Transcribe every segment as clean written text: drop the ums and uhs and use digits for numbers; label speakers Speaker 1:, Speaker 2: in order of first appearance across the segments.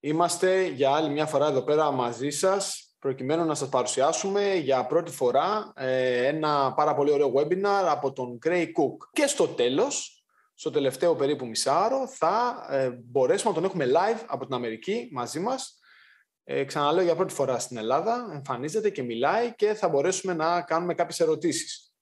Speaker 1: Είμαστε για άλλη μια φορά εδώ πέρα μαζί σας, προκειμένου να σας παρουσιάσουμε για πρώτη φορά ένα πάρα πολύ ωραίο webinar από τον Gray Cook. Και στο τέλος, στο τελευταίο περίπου μισάωρο, θα μπορέσουμε να τον έχουμε live από την Αμερική μαζί μας. Ξαναλέω, για πρώτη φορά στην Ελλάδα, εμφανίζεται και μιλάει και θα μπορέσουμε να κάνουμε κάποιες ερωτήσεις.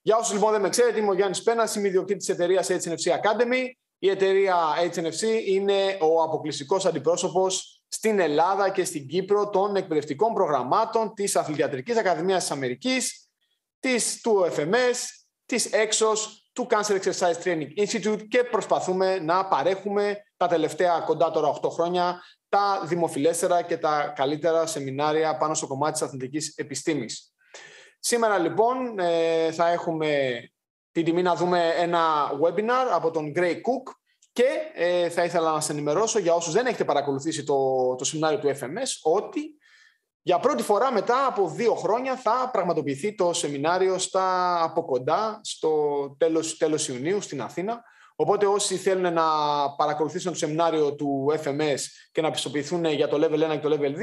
Speaker 1: Για όσους λοιπόν δεν με ξέρετε, είμαι ο Γιάννης Πένας, είμαι ιδιοκτήτης της εταιρείας HNFC Academy. Η εταιρεία HNFC είναι ο αποκλειστικός αντιπρόσωπος στην Ελλάδα και στην Κύπρο των εκπαιδευτικών προγραμμάτων της Αθλητιατρικής Ακαδημίας της Αμερικής, του FMS, της EXOS, του Cancer Exercise Training Institute και προσπαθούμε να παρέχουμε τα τελευταία κοντά τώρα 8 χρόνια τα δημοφιλέστερα και τα καλύτερα σεμινάρια πάνω στο κομμάτι της αθλητικής επιστήμης. Σήμερα λοιπόν θα έχουμε την τιμή να δούμε ένα webinar από τον Gray Cook και θα ήθελα να σας ενημερώσω για όσους δεν έχετε παρακολουθήσει το σεμινάριο του FMS ότι για πρώτη φορά μετά από 2 χρόνια θα πραγματοποιηθεί το σεμινάριο από κοντά στο τέλος Ιουνίου στην Αθήνα. Οπότε όσοι θέλουν να παρακολουθήσουν το σεμινάριο του FMS και να πιστοποιηθούν για το level 1 και το level 2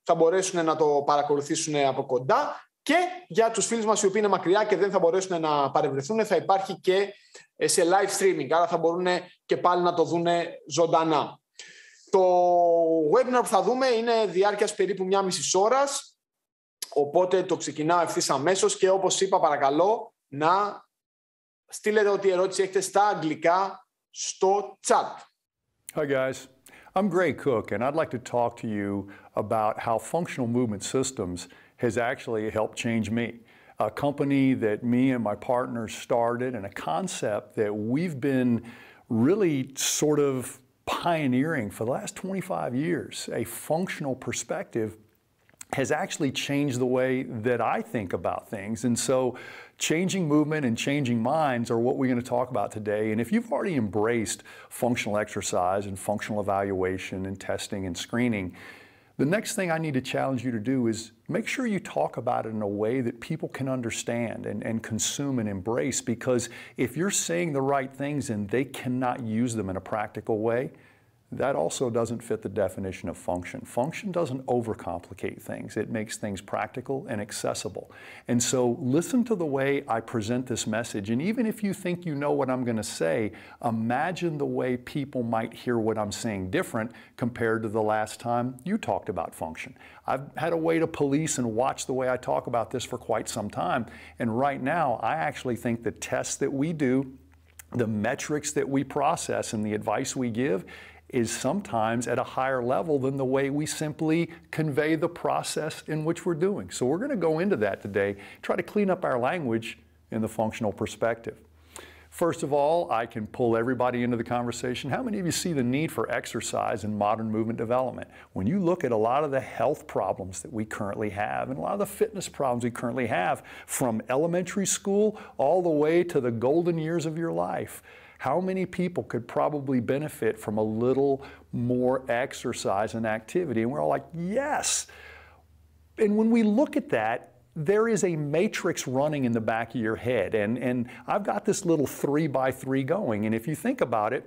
Speaker 1: θα μπορέσουν να το παρακολουθήσουν από κοντά. Και για τους φίλους μας οι οποίοι είναι μακριά και δεν θα μπορέσουν να παρευρεθούν, θα υπάρχει και σε live streaming, άρα θα μπορούν και πάλι να το δουν ζωντανά. Το webinar που θα δούμε είναι διάρκειας περίπου 1,5 ώρας, οπότε το ξεκινάω ευθύς αμέσως και όπως είπα παρακαλώ να στείλετε ό,τι ερώτηση έχετε στα αγγλικά στο chat.
Speaker 2: Hi guys, I'm Gray Cook and I'd like to talk to you about how functional movement systems has actually helped change me. A company that me and my partners started and a concept that we've been really sort of pioneering for the last 25 years. A functional perspective has actually changed the way that I think about things. And so changing movement and changing minds are what we're going to talk about today. And if you've already embraced functional exercise and functional evaluation and testing and screening, the next thing I need to challenge you to do is make sure you talk about it in a way that people can understand and consume and embrace, because if you're saying the right things and they cannot use them in a practical way, that also doesn't fit the definition of function. Function doesn't overcomplicate things. It makes things practical and accessible. And so listen to the way I present this message. And even if you think you know what I'm going to say, imagine the way people might hear what I'm saying different compared to the last time you talked about function. I've had a way to police and watch the way I talk about this for quite some time. And right now, I actually think the tests that we do, the metrics that we process, and the advice we give is sometimes at a higher level than the way we simply convey the process in which we're doing. So we're going to go into that today, try to clean up our language in the functional perspective. First of all, I can pull everybody into the conversation. How many of you see the need for exercise in modern movement development? When you look at a lot of the health problems that we currently have and a lot of the fitness problems we currently have from elementary school all the way to the golden years of your life, how many people could probably benefit from a little more exercise and activity? And we're all like, yes. And when we look at that, there is a matrix running in the back of your head. And I've got this little 3x3 going. And if you think about it,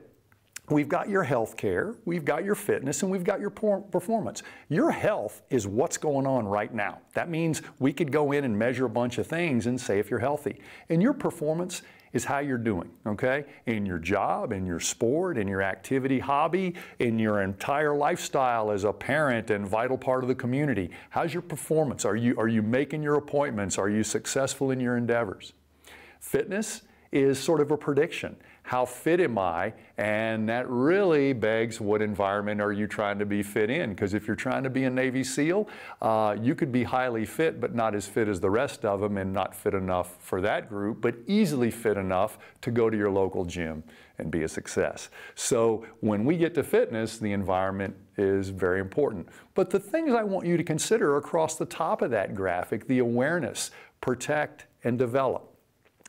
Speaker 2: we've got your health care, we've got your fitness, and we've got your performance. Your health is what's going on right now. That means we could go in and measure a bunch of things and say if you're healthy. And your performance is how you're doing, okay? In your job, in your sport, in your activity, hobby, in your entire lifestyle as a parent and vital part of the community. How's your performance? Are you making your appointments? Are you successful in your endeavors? Fitness is sort of a prediction. How fit am I? And that really begs, what environment are you trying to be fit in? Because if you're trying to be a Navy SEAL, you could be highly fit, but not as fit as the rest of them, and not fit enough for that group, but easily fit enough to go to your local gym and be a success. So when we get to fitness, the environment is very important. But the things I want you to consider across the top of that graphic, the awareness, protect, and develop.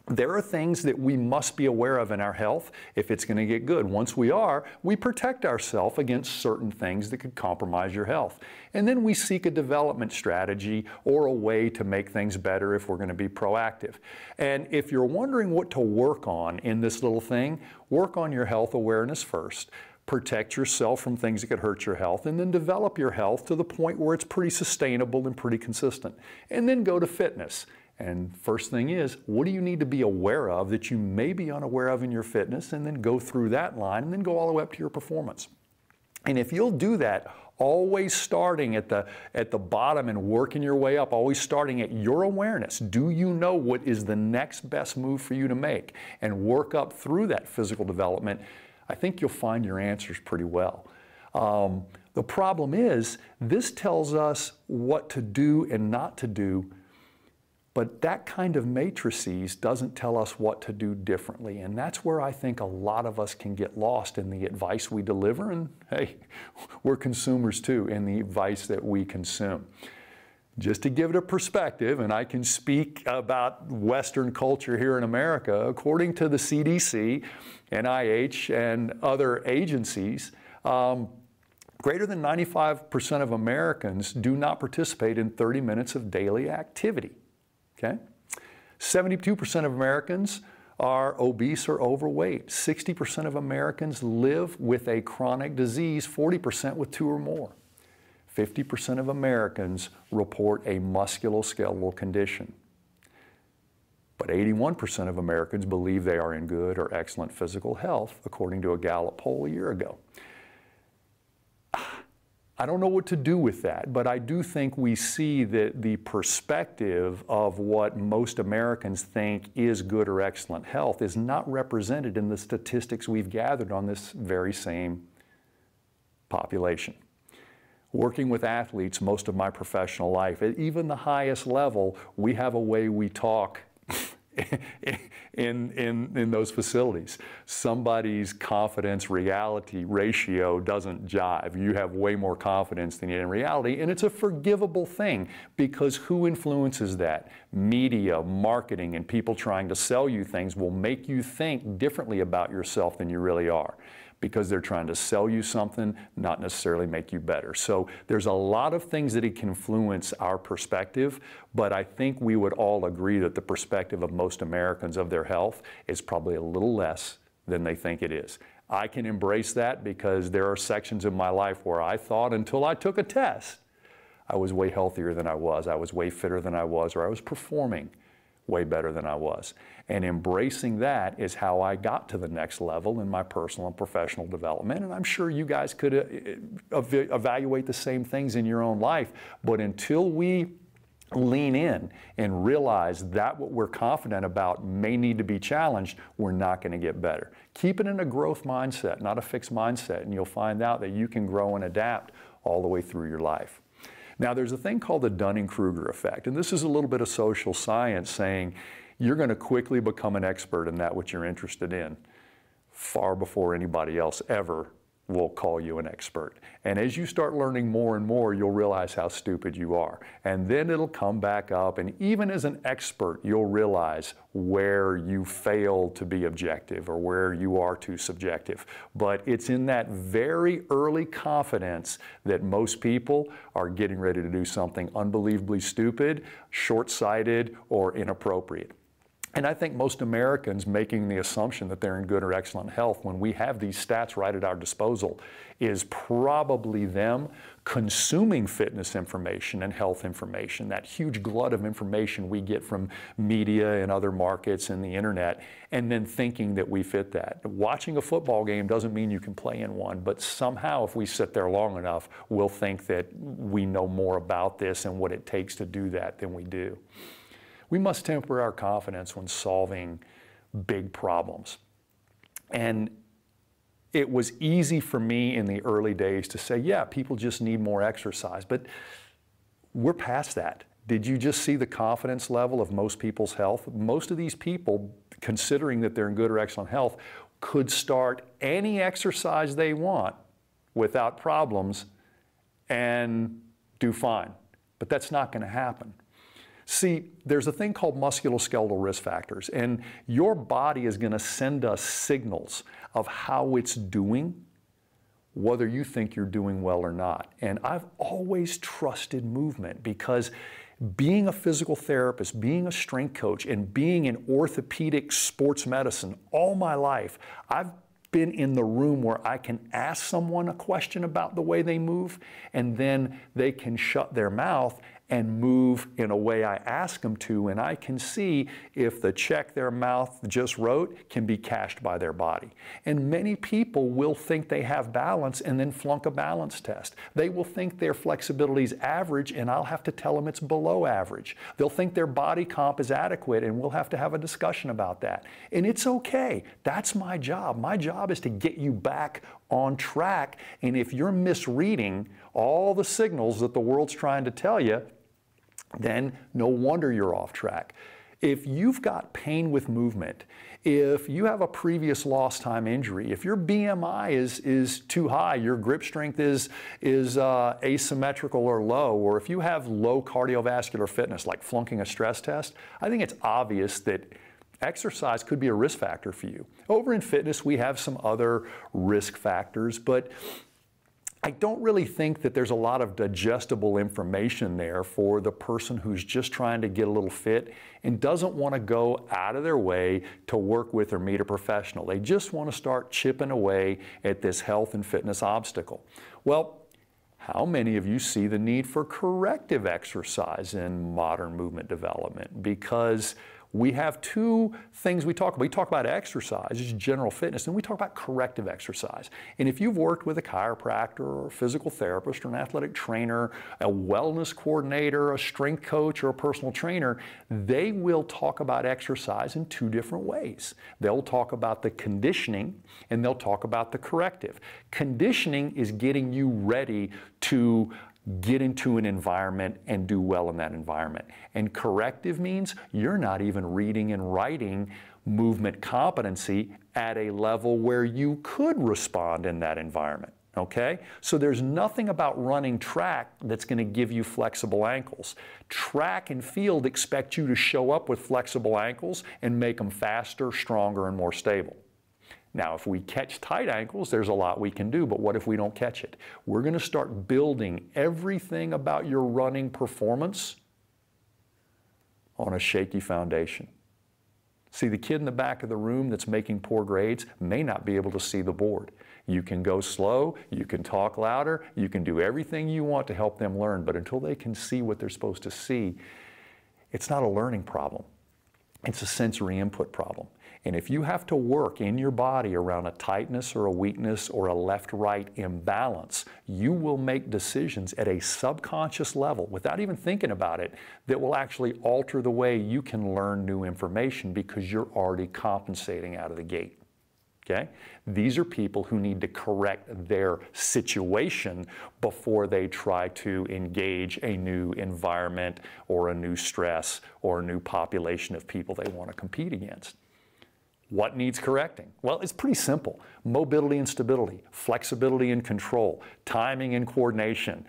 Speaker 2: There are things that we must be aware of in our health if it's going to get good. Once we are, we protect ourselves against certain things that could compromise your health. And then we seek a development strategy or a way to make things better if we're going to be proactive. And if you're wondering what to work on in this little thing, work on your health awareness first. protect yourself from things that could hurt your health, and then develop your health to the point where it's pretty sustainable and pretty consistent. And then go to fitness. And first thing is, what do you need to be aware of that you may be unaware of in your fitness, and then go through that line and then go all the way up to your performance. And if you'll do that, always starting at the bottom and working your way up, always starting at your awareness. Do you know what is the next best move for you to make? And work up through that physical development, I think you'll find your answers pretty well. The problem is, this tells us what to do and not to do, but that kind of matrices doesn't tell us what to do differently. And that's where I think a lot of us can get lost in the advice we deliver. And hey, we're consumers too, in the advice that we consume. Just to give it a perspective, and I can speak about Western culture here in America, according to the CDC, NIH, and other agencies, greater than 95% of Americans do not participate in 30 minutes of daily activity. Okay? 72% of Americans are obese or overweight. 60% of Americans live with a chronic disease, 40% with 2 or more. 50% of Americans report a musculoskeletal condition. But 81% of Americans believe they are in good or excellent physical health, according to a Gallup poll a year ago. I don't know what to do with that, but I do think we see that the perspective of what most Americans think is good or excellent health is not represented in the statistics we've gathered on this very same population. Working with athletes most of my professional life, at even the highest level, we have a way we talk in those facilities. Somebody's confidence-reality ratio doesn't jive. You have way more confidence than you in reality, and it's a forgivable thing, because who influences that? Media, marketing, and people trying to sell you things will make you think differently about yourself than you really are, because they're trying to sell you something, not necessarily make you better. So there's a lot of things that it can influence our perspective, but I think we would all agree that the perspective of most Americans of their health is probably a little less than they think it is. I can embrace that because there are sections in my life where I thought, until I took a test, I was way healthier than I was way fitter than I was, or I was performing way better than I was. And embracing that is how I got to the next level in my personal and professional development. And I'm sure you guys could evaluate the same things in your own life. But until we lean in and realize that what we're confident about may need to be challenged, we're not going to get better. Keep it in a growth mindset, not a fixed mindset, and you'll find out that you can grow and adapt all the way through your life. Now, there's a thing called the Dunning-Kruger effect, and this is a little bit of social science saying you're going to quickly become an expert in that which you're interested in, far before anybody else ever will call you an expert. And as you start learning more and more, you'll realize how stupid you are. And then it'll come back up, and even as an expert, you'll realize where you fail to be objective or where you are too subjective. But it's in that very early confidence that most people are getting ready to do something unbelievably stupid, short-sighted, or inappropriate. And I think most Americans making the assumption that they're in good or excellent health when we have these stats right at our disposal is probably them consuming fitness information and health information, that huge glut of information we get from media and other markets and the internet, and then thinking that we fit that. Watching a football game doesn't mean you can play in one, but somehow if we sit there long enough, we'll think that we know more about this and what it takes to do that than we do. We must temper our confidence when solving big problems. And it was easy for me in the early days to say, yeah, people just need more exercise, but we're past that. Did you just see the confidence level of most people's health? Most of these people, considering that they're in good or excellent health, could start any exercise they want without problems and do fine. But that's not going to happen. See, there's a thing called musculoskeletal risk factors, and your body is going to send us signals of how it's doing, whether you think you're doing well or not. And I've always trusted movement because being a physical therapist, being a strength coach, and being in orthopedic sports medicine all my life, I've been in the room where I can ask someone a question about the way they move, and then they can shut their mouth and move in a way I ask them to, and I can see if the check their mouth just wrote can be cashed by their body. And many people will think they have balance and then flunk a balance test. They will think their flexibility is average, and I'll have to tell them it's below average. They'll think their body comp is adequate, and we'll have to have a discussion about that. And it's okay. That's my job. My job is to get you back on track, and if you're misreading all the signals that the world's trying to tell you, then no wonder you're off track. If you've got pain with movement, if you have a previous lost time injury, if your BMI is too high, your grip strength is asymmetrical or low, or if you have low cardiovascular fitness, like flunking a stress test, I think it's obvious that exercise could be a risk factor for you. Over in fitness, we have some other risk factors, but I don't really think that there's a lot of digestible information there for the person who's just trying to get a little fit and doesn't want to go out of their way to work with or meet a professional. They just want to start chipping away at this health and fitness obstacle. Well, how many of you see the need for corrective exercise in modern movement development? Because we have two things we talk about. We talk about exercise, just general fitness, and we talk about corrective exercise. And if you've worked with a chiropractor or a physical therapist or an athletic trainer, a wellness coordinator, a strength coach, or a personal trainer, they will talk about exercise in two different ways. They'll talk about the conditioning and they'll talk about the corrective. Conditioning is getting you ready to get into an environment and do well in that environment. And corrective means you're not even reading and writing movement competency at a level where you could respond in that environment. Okay? So there's nothing about running track that's going to give you flexible ankles. Track and field expect you to show up with flexible ankles and make them faster, stronger, and more stable. Now, if we catch tight ankles, there's a lot we can do, but what if we don't catch it? We're going to start building everything about your running performance on a shaky foundation. See, the kid in the back of the room that's making poor grades may not be able to see the board. You can go slow, you can talk louder, you can do everything you want to help them learn, but until they can see what they're supposed to see, it's not a learning problem. It's a sensory input problem. And if you have to work in your body around a tightness or a weakness or a left-right imbalance, you will make decisions at a subconscious level without even thinking about it that will actually alter the way you can learn new information because you're already compensating out of the gate. Okay? These are people who need to correct their situation before they try to engage a new environment or a new stress or a new population of people they want to compete against. What needs correcting? Well, it's pretty simple. Mobility and stability, flexibility and control, timing and coordination,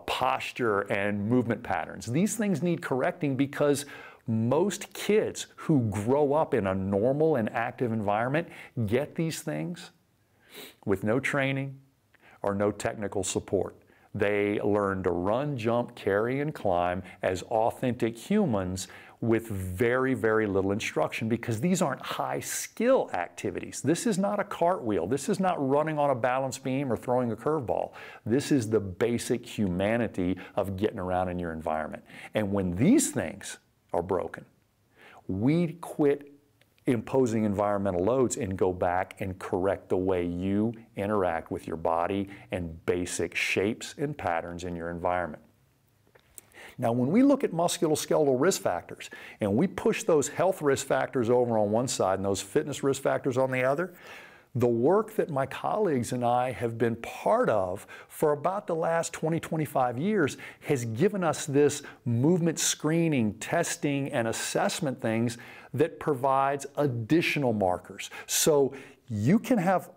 Speaker 2: posture and movement patterns. These things need correcting because most kids who grow up in a normal and active environment get these things with no training or no technical support. They learn to run, jump, carry, and climb as authentic humans with very, very little instruction because these aren't high-skill activities. This is not a cartwheel. This is not running on a balance beam or throwing a curveball. This is the basic humanity of getting around in your environment. And when these things are broken, we quit imposing environmental loads and go back and correct the way you interact with your body and basic shapes and patterns in your environment. Now, when we look at musculoskeletal risk factors and we push those health risk factors over on one side and those fitness risk factors on the other, the work that my colleagues and I have been part of for about the last 20, 25 years has given us this movement screening, testing, and assessment things that provides additional markers. So you can have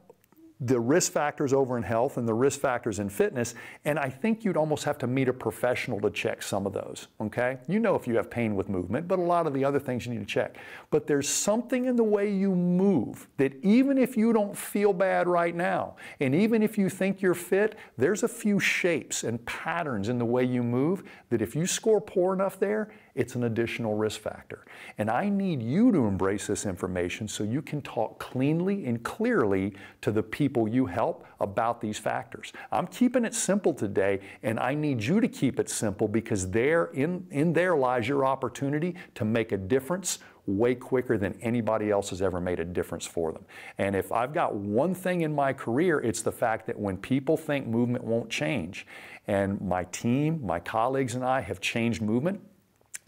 Speaker 2: the risk factors over in health and the risk factors in fitness, and I think you'd almost have to meet a professional to check some of those, okay? You know if you have pain with movement, but a lot of the other things you need to check. But there's something in the way you move that even if you don't feel bad right now, and even if you think you're fit, there's a few shapes and patterns in the way you move that if you score poor enough there, It's an additional risk factor. And I need you to embrace this information so you can talk cleanly and clearly to the people you help about these factors. I'm keeping it simple today, and I need you to keep it simple because in there lies your opportunity to make a difference way quicker than anybody else has ever made a difference for them. And if I've got one thing in my career, it's the fact that when people think movement won't change, and my team, my colleagues and I have changed movement,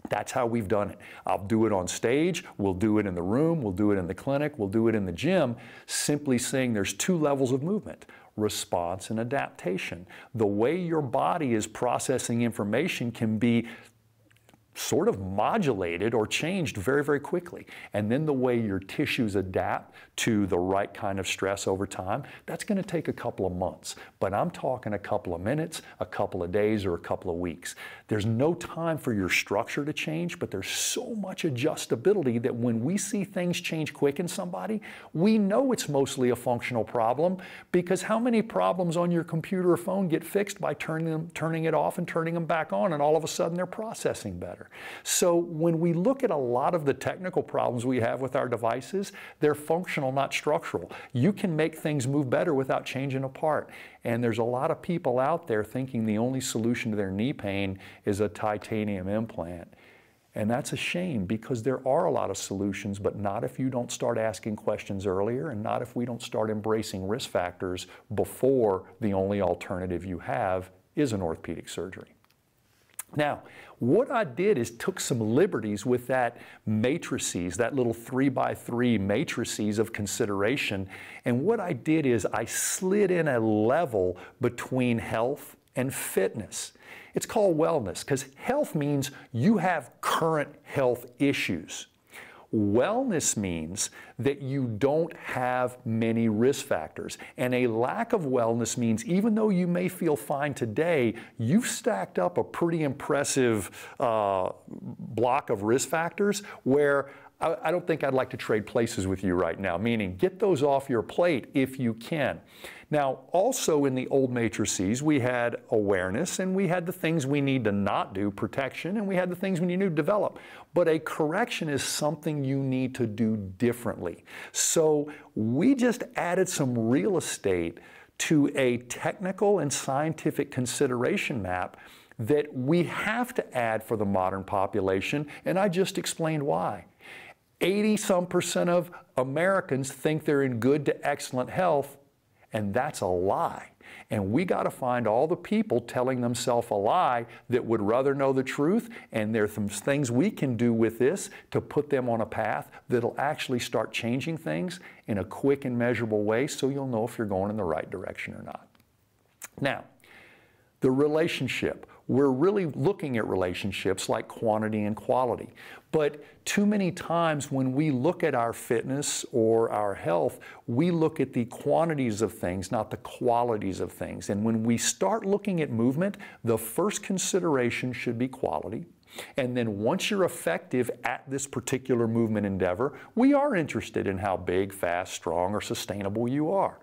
Speaker 2: that's how we've done it. I'll do it on stage, we'll do it in the room, we'll do it in the clinic, we'll do it in the gym, simply saying there's two levels of movement: response and adaptation. The way your body is processing information can be sort of modulated or changed very, very quickly. And then the way your tissues adapt to the right kind of stress over time, that's going to take a couple of months. But I'm talking a couple of minutes, a couple of days, or a couple of weeks. There's no time for your structure to change, but there's so much adjustability that when we see things change quick in somebody, we know it's mostly a functional problem, because how many problems on your computer or phone get fixed by turning it off and turning them back on, and all of a sudden they're processing better? So when we look at a lot of the technical problems we have with our devices, they're functional, not structural. You can make things move better without changing a part. And there's a lot of people out there thinking the only solution to their knee pain is a titanium implant. And that's a shame, because there are a lot of solutions, but not if you don't start asking questions earlier, and not if we don't start embracing risk factors before the only alternative you have is an orthopedic surgery. Now, what I did is took some liberties with that matrices, that little 3x3 matrices of consideration, and what I did is I slid in a level between health and fitness. It's called wellness, because health means you have current health issues. Wellness means that you don't have many risk factors. And a lack of wellness means even though you may feel fine today, you've stacked up a pretty impressive block of risk factors where I don't think I'd like to trade places with you right now, meaning get those off your plate if you can. Now, also in the old matrices, we had awareness, and we had the things we need to not do, protection, and we had the things we need to develop. But a correction is something you need to do differently. So we just added some real estate to a technical and scientific consideration map that we have to add for the modern population, and I just explained why. 80-some% of Americans think they're in good to excellent health, and that's a lie. And we got to find all the people telling themselves a lie that would rather know the truth, and there's some things we can do with this to put them on a path that'll actually start changing things in a quick and measurable way, so you'll know if you're going in the right direction or not. Now, the relationship. We're really looking at relationships like quantity and quality. But too many times when we look at our fitness or our health, we look at the quantities of things, not the qualities of things. And when we start looking at movement, the first consideration should be quality. And then once you're effective at this particular movement endeavor, we are interested in how big, fast, strong, or sustainable you are.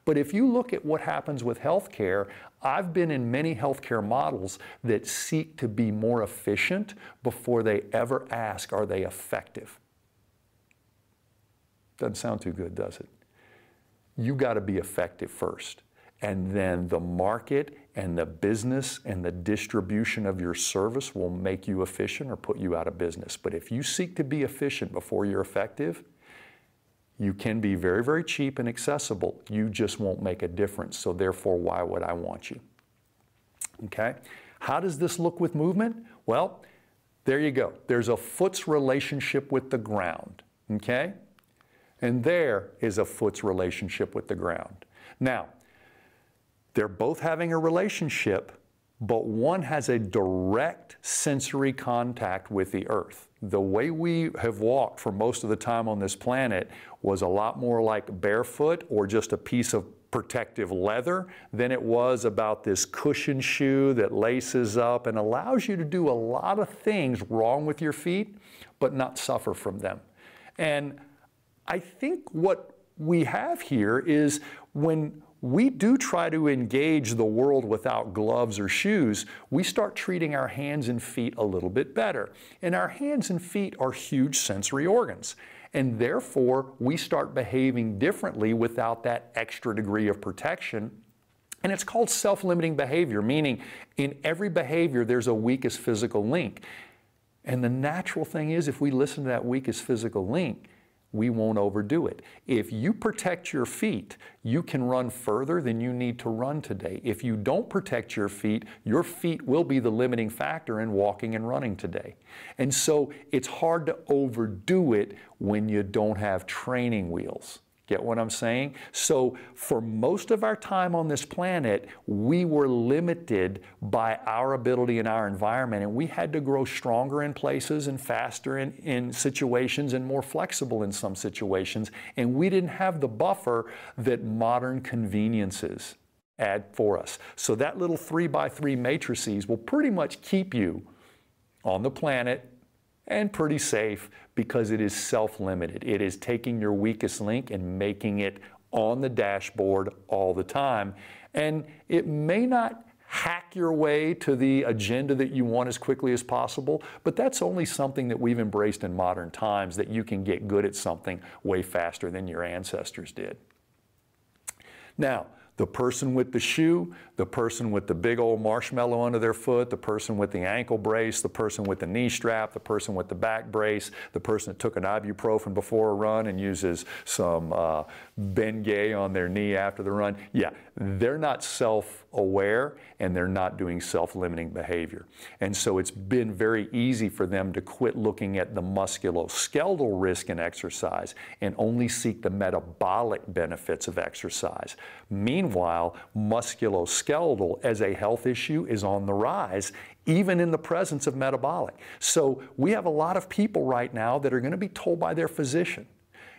Speaker 2: But if you look at what happens with healthcare, I've been in many healthcare models that seek to be more efficient before they ever ask, are they effective? Doesn't sound too good, does it? You got to be effective first. And then the market and the business and the distribution of your service will make you efficient or put you out of business. But if you seek to be efficient before you're effective, you can be very, very cheap and accessible. You just won't make a difference. So therefore, why would I want you? Okay? How does this look with movement? Well, there you go. There's a foot's relationship with the ground. Okay? And there is a foot's relationship with the ground. Now, they're both having a relationship, but one has a direct sensory contact with the earth. The way we have walked for most of the time on this planet was a lot more like barefoot or just a piece of protective leather than it was about this cushion shoe that laces up and allows you to do a lot of things wrong with your feet, but not suffer from them. And I think what we have here is when we do try to engage the world without gloves or shoes, we start treating our hands and feet a little bit better. And our hands and feet are huge sensory organs. And therefore, we start behaving differently without that extra degree of protection. And it's called self-limiting behavior, meaning in every behavior, there's a weakest physical link. And the natural thing is, if we listen to that weakest physical link, we won't overdo it. If you protect your feet, you can run further than you need to run today. If you don't protect your feet will be the limiting factor in walking and running today. And so it's hard to overdo it when you don't have training wheels. Get what I'm saying? So for most of our time on this planet, we were limited by our ability and our environment, and we had to grow stronger in places and faster in situations and more flexible in some situations, and we didn't have the buffer that modern conveniences add for us. So that little 3x3 matrices will pretty much keep you on the planet and pretty safe because it is self-limited. It is taking your weakest link and making it on the dashboard all the time. And it may not hack your way to the agenda that you want as quickly as possible, but that's only something that we've embraced in modern times, that you can get good at something way faster than your ancestors did. Now, the person with the shoe, the person with the big old marshmallow under their foot, the person with the ankle brace, the person with the knee strap, the person with the back brace, the person that took an ibuprofen before a run and uses some Bengay on their knee after the run. Yeah, they're not self-aware and they're not doing self-limiting behavior. And so it's been very easy for them to quit looking at the musculoskeletal risk in exercise and only seek the metabolic benefits of exercise. Meanwhile, musculoskeletal as a health issue is on the rise, even in the presence of metabolic. So we have a lot of people right now that are going to be told by their physician,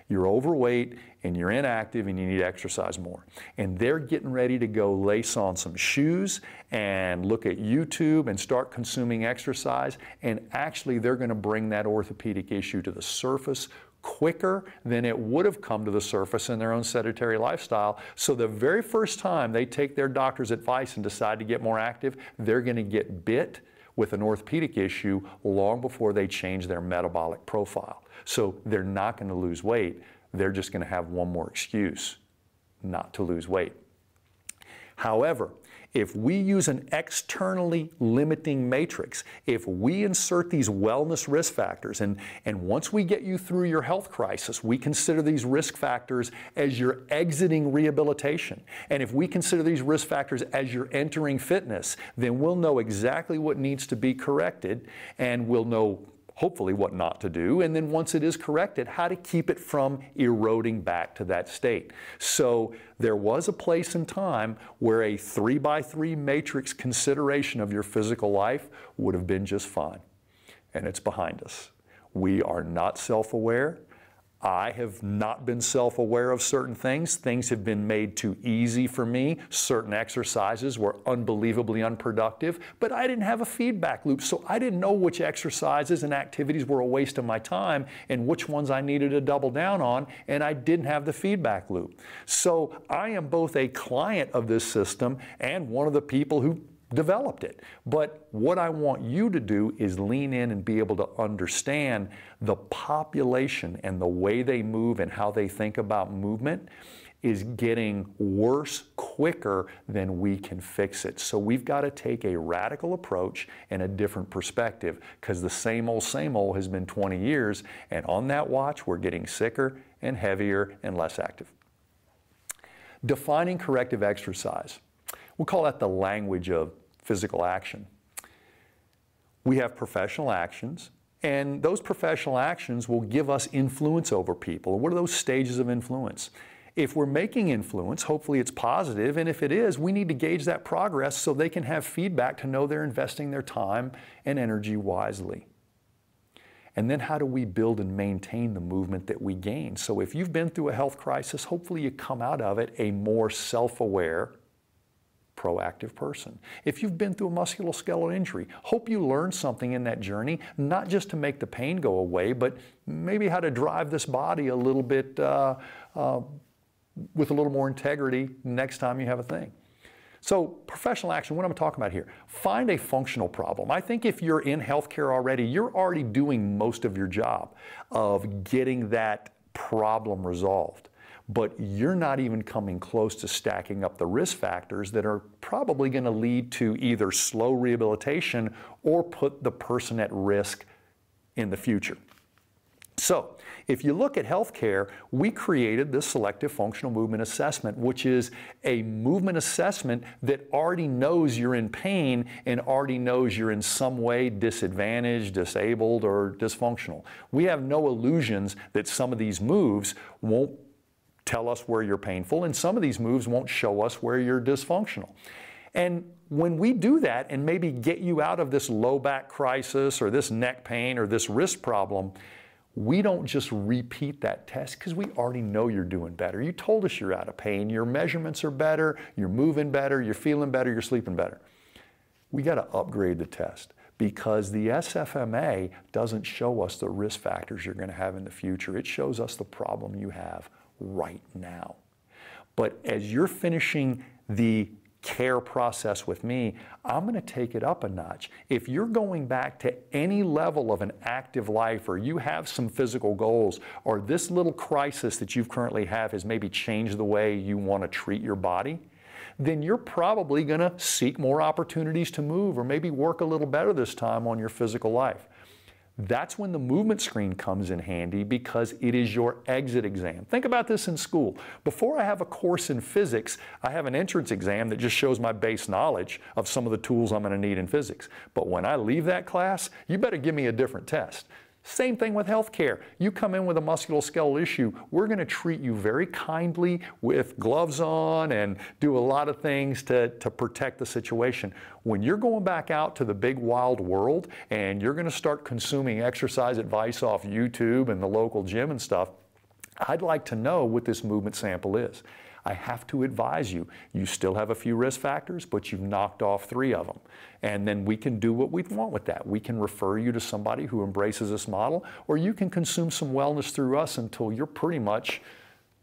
Speaker 2: you're overweight and you're inactive and you need to exercise more. And they're getting ready to go lace on some shoes and look at YouTube and start consuming exercise. And actually, they're going to bring that orthopedic issue to the surface quicker than it would have come to the surface in their own sedentary lifestyle. So the very first time they take their doctor's advice and decide to get more active, they're going to get bit with an orthopedic issue long before they change their metabolic profile. So they're not going to lose weight. They're just going to have one more excuse not to lose weight. However, if we use an externally limiting matrix, if we insert these wellness risk factors, and once we get you through your health crisis, we consider these risk factors as you're exiting rehabilitation. And if we consider these risk factors as you're entering fitness, then we'll know exactly what needs to be corrected, and we'll know hopefully what not to do, and then once it is corrected, how to keep it from eroding back to that state. So there was a place in time where a 3x3 matrix consideration of your physical life would have been just fine, and it's behind us. We are not self-aware. I have not been self-aware of certain things. Things have been made too easy for me. Certain exercises were unbelievably unproductive, but I didn't have a feedback loop, so I didn't know which exercises and activities were a waste of my time and which ones I needed to double down on, and I didn't have the feedback loop. So I am both a client of this system and one of the people who developed it. But what I want you to do is lean in and be able to understand the population and the way they move and how they think about movement is getting worse quicker than we can fix it. So we've got to take a radical approach and a different perspective, because the same old has been 20 years, and on that watch we're getting sicker and heavier and less active. Defining corrective exercise. We'll call that the language of physical action. We have professional actions, and those professional actions will give us influence over people. And what are those stages of influence? If we're making influence, hopefully it's positive, and if it is, we need to gauge that progress so they can have feedback to know they're investing their time and energy wisely. And then how do we build and maintain the movement that we gain? So if you've been through a health crisis, hopefully you come out of it a more self-aware, proactive person. If you've been through a musculoskeletal injury, hope you learned something in that journey, not just to make the pain go away, but maybe how to drive this body a little bit with a little more integrity next time you have a thing. So professional action, what I'm talking about here, find a functional problem. I think if you're in healthcare already, you're already doing most of your job of getting that problem resolved. But you're not even coming close to stacking up the risk factors that are probably going to lead to either slow rehabilitation or put the person at risk in the future. So, if you look at healthcare, we created this selective functional movement assessment, which is a movement assessment that already knows you're in pain and already knows you're in some way disadvantaged, disabled, or dysfunctional. We have no illusions that some of these moves won't tell us where you're painful, and some of these moves won't show us where you're dysfunctional. And when we do that and maybe get you out of this low back crisis or this neck pain or this wrist problem, we don't just repeat that test because we already know you're doing better. You told us you're out of pain. Your measurements are better. You're moving better. You're feeling better. You're sleeping better. We got to upgrade the test because the SFMA doesn't show us the risk factors you're going to have in the future. It shows us the problem you have right now. But as you're finishing the care process with me, I'm going to take it up a notch. If you're going back to any level of an active life or you have some physical goals or this little crisis that you currently have has maybe changed the way you want to treat your body, then you're probably going to seek more opportunities to move or maybe work a little better this time on your physical life. That's when the movement screen comes in handy because it is your exit exam. Think about this in school. Before I have a course in physics, I have an entrance exam that just shows my base knowledge of some of the tools I'm going to need in physics. But when I leave that class, you better give me a different test. Same thing with healthcare. You come in with a musculoskeletal issue, we're going to treat you very kindly with gloves on and do a lot of things to protect the situation. When you're going back out to the big wild world and you're going to start consuming exercise advice off YouTube and the local gym and stuff, I'd like to know what this movement sample is. I have to advise you, you still have a few risk factors, but you've knocked off 3 of them. And then we can do what we want with that. We can refer you to somebody who embraces this model, or you can consume some wellness through us until you're pretty much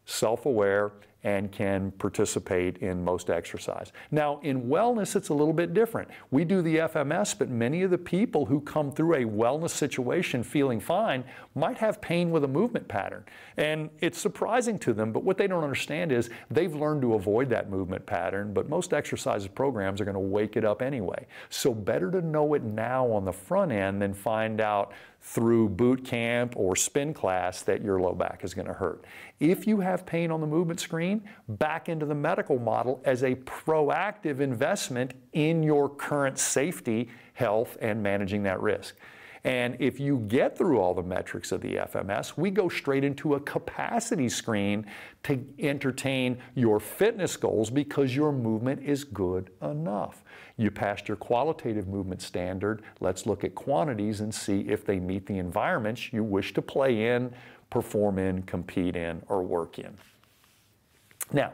Speaker 2: self-aware and can participate in most exercise. Now, in wellness, it's a little bit different. We do the FMS, but many of the people who come through a wellness situation feeling fine might have pain with a movement pattern. And it's surprising to them, but what they don't understand is they've learned to avoid that movement pattern, but most exercise programs are going to wake it up anyway. So better to know it now on the front end than find out through boot camp or spin class that your low back is going to hurt. If you have pain on the movement screen, back into the medical model as a proactive investment in your current safety, health, and managing that risk. And if you get through all the metrics of the FMS, we go straight into a capacity screen to entertain your fitness goals because your movement is good enough. You passed your qualitative movement standard. Let's look at quantities and see if they meet the environments you wish to play in, perform in, compete in, or work in. Now,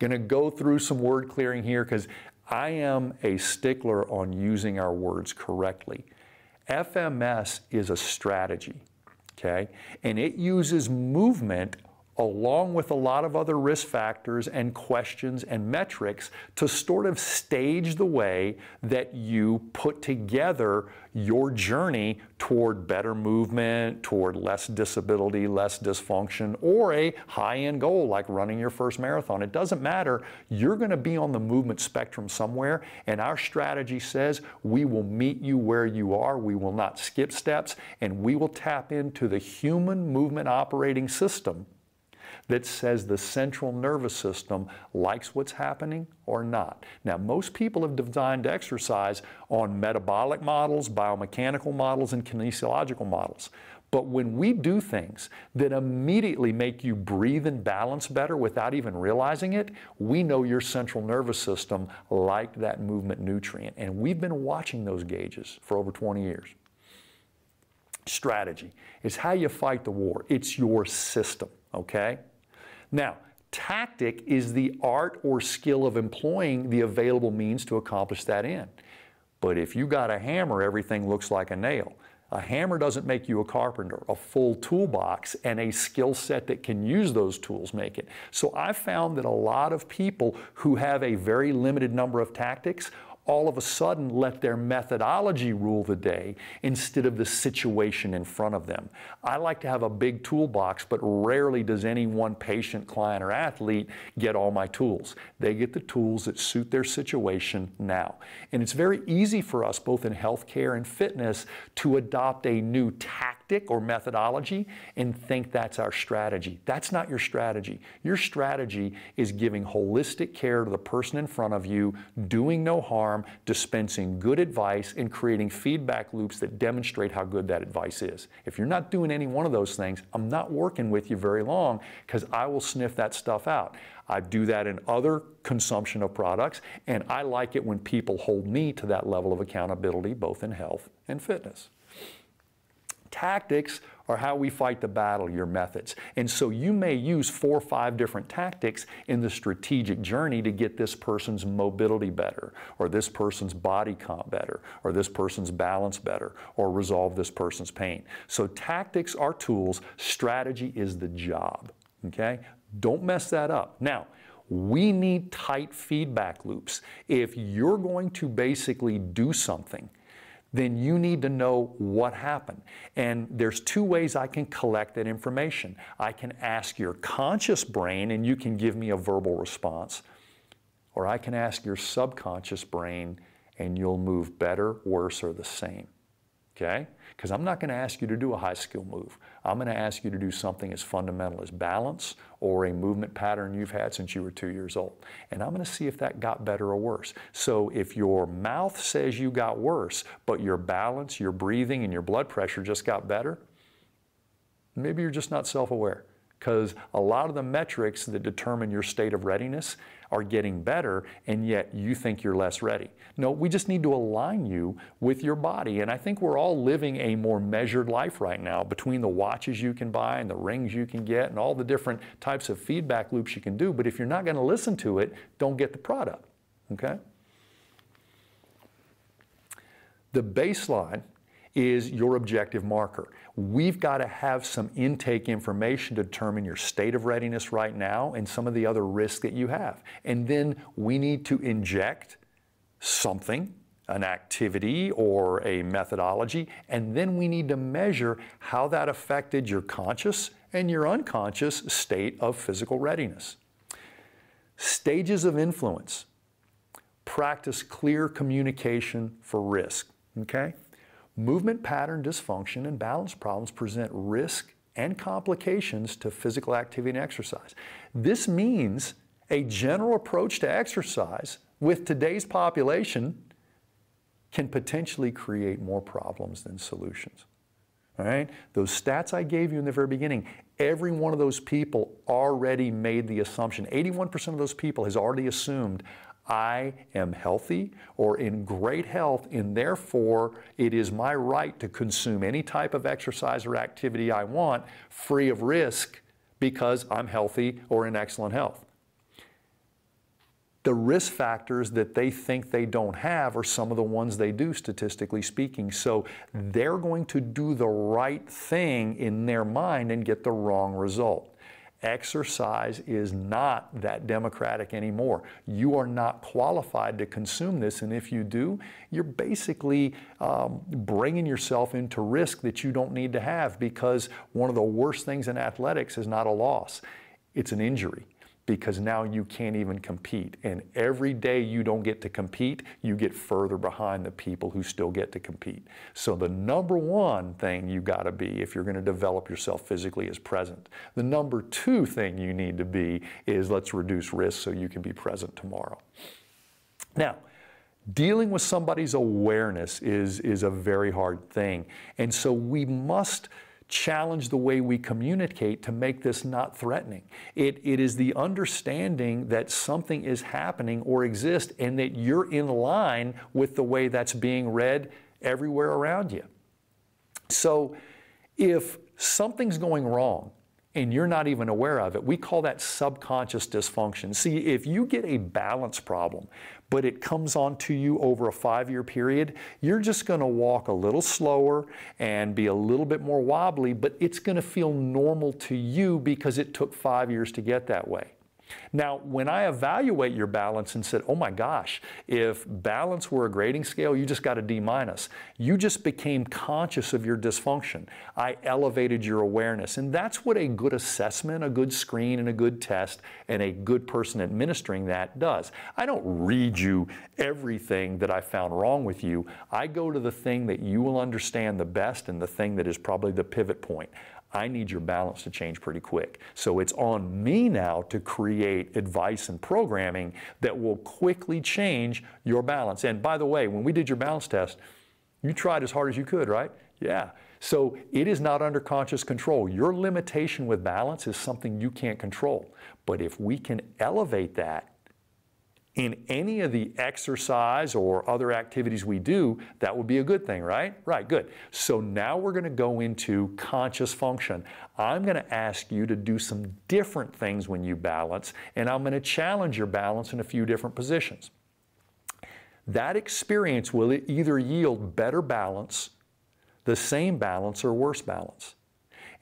Speaker 2: going to go through some word clearing here because I am a stickler on using our words correctly. FMS is a strategy, okay? And it uses movement along with a lot of other risk factors and questions and metrics to sort of stage the way that you put together your journey toward better movement, toward less disability, less dysfunction, or a high-end goal like running your first marathon. It doesn't matter. You're going to be on the movement spectrum somewhere, and our strategy says we will meet you where you are. We will not skip steps, and we will tap into the human movement operating system that says the central nervous system likes what's happening or not. Now, most people have designed exercise on metabolic models, biomechanical models, and kinesiological models. But when we do things that immediately make you breathe and balance better without even realizing it, we know your central nervous system liked that movement nutrient. And we've been watching those gauges for over 20 years. Strategy is how you fight the war. It's your system, okay? Now, tactic is the art or skill of employing the available means to accomplish that end. But if you got a hammer, everything looks like a nail. A hammer doesn't make you a carpenter. A full toolbox and a skill set that can use those tools make it. So I found that a lot of people who have a very limited number of tactics all of a sudden let their methodology rule the day instead of the situation in front of them. I like to have a big toolbox, but rarely does any one patient, client, or athlete get all my tools. They get the tools that suit their situation now. And it's very easy for us, both in healthcare and fitness, to adopt a new tactic or methodology and think that's our strategy. That's not your strategy. Your strategy is giving holistic care to the person in front of you, doing no harm, dispensing good advice, and creating feedback loops that demonstrate how good that advice is. If you're not doing any one of those things, I'm not working with you very long because I will sniff that stuff out. I do that in other consumption of products, and I like it when people hold me to that level of accountability, both in health and fitness. Tactics are how we fight the battle, your methods. And so you may use 4 or 5 different tactics in the strategic journey to get this person's mobility better, or this person's body comp better, or this person's balance better, or resolve this person's pain. So tactics are tools, strategy is the job, okay? Don't mess that up. Now, we need tight feedback loops. If you're going to basically do something, then you need to know what happened. And there's 2 ways I can collect that information. I can ask your conscious brain and you can give me a verbal response, or I can ask your subconscious brain and you'll move better, worse, or the same. Okay? Because I'm not going to ask you to do a high skill move. I'm going to ask you to do something as fundamental as balance or a movement pattern you've had since you were 2 years old. And I'm going to see if that got better or worse. So if your mouth says you got worse, but your balance, your breathing, and your blood pressure just got better, maybe you're just not self-aware. Because a lot of the metrics that determine your state of readiness are getting better, and yet you think you're less ready. No, we just need to align you with your body. And I think we're all living a more measured life right now between the watches you can buy and the rings you can get and all the different types of feedback loops you can do. But if you're not going to listen to it, don't get the product, okay? The baseline is your objective marker. We've got to have some intake information to determine your state of readiness right now and some of the other risks that you have. And then we need to inject something, an activity or a methodology, and then we need to measure how that affected your conscious and your unconscious state of physical readiness. Stages of influence. Practice clear communication for risk, okay? Movement pattern dysfunction and balance problems present risk and complications to physical activity and exercise. This means a general approach to exercise with today's population can potentially create more problems than solutions. All right? Those stats I gave you in the very beginning, every one of those people already made the assumption. 81% of those people has already assumed I am healthy or in great health, and therefore it is my right to consume any type of exercise or activity I want free of risk because I'm healthy or in excellent health. The risk factors that they think they don't have are some of the ones they do, statistically speaking. So they're going to do the right thing in their mind and get the wrong result. Exercise is not that democratic anymore. You are not qualified to consume this, and if you do, you're basically bringing yourself into risk that you don't need to have, because one of the worst things in athletics is not a loss, it's an injury. Because now you can't even compete. And every day you don't get to compete, you get further behind the people who still get to compete. So the number one thing you got to be, if you're going to develop yourself physically, is present. The number 2 thing you need to be is let's reduce risk so you can be present tomorrow. Now, dealing with somebody's awareness is a very hard thing. And so we must challenge the way we communicate to make this not threatening. It is the understanding that something is happening or exists and that you're in line with the way that's being read everywhere around you. So if something's going wrong and you're not even aware of it. We call that subconscious dysfunction. See, if you get a balance problem, but it comes on to you over a 5-year period, you're just going to walk a little slower and be a little bit more wobbly, but it's going to feel normal to you because it took 5 years to get that way. Now, when I evaluate your balance and said, oh my gosh, if balance were a grading scale, you just got a D-. You just became conscious of your dysfunction. I elevated your awareness. And that's what a good assessment, a good screen, and a good test, and a good person administering that does. I don't read you everything that I found wrong with you. I go to the thing that you will understand the best and the thing that is probably the pivot point. I need your balance to change pretty quick. So it's on me now to create advice and programming that will quickly change your balance. And by the way, when we did your balance test, you tried as hard as you could, right? Yeah. So it is not under conscious control. Your limitation with balance is something you can't control. But if we can elevate that in any of the exercise or other activities we do, that would be a good thing, right? Right, good. So now we're going to go into conscious function. I'm going to ask you to do some different things when you balance, and I'm going to challenge your balance in a few different positions. That experience will either yield better balance, the same balance, or worse balance.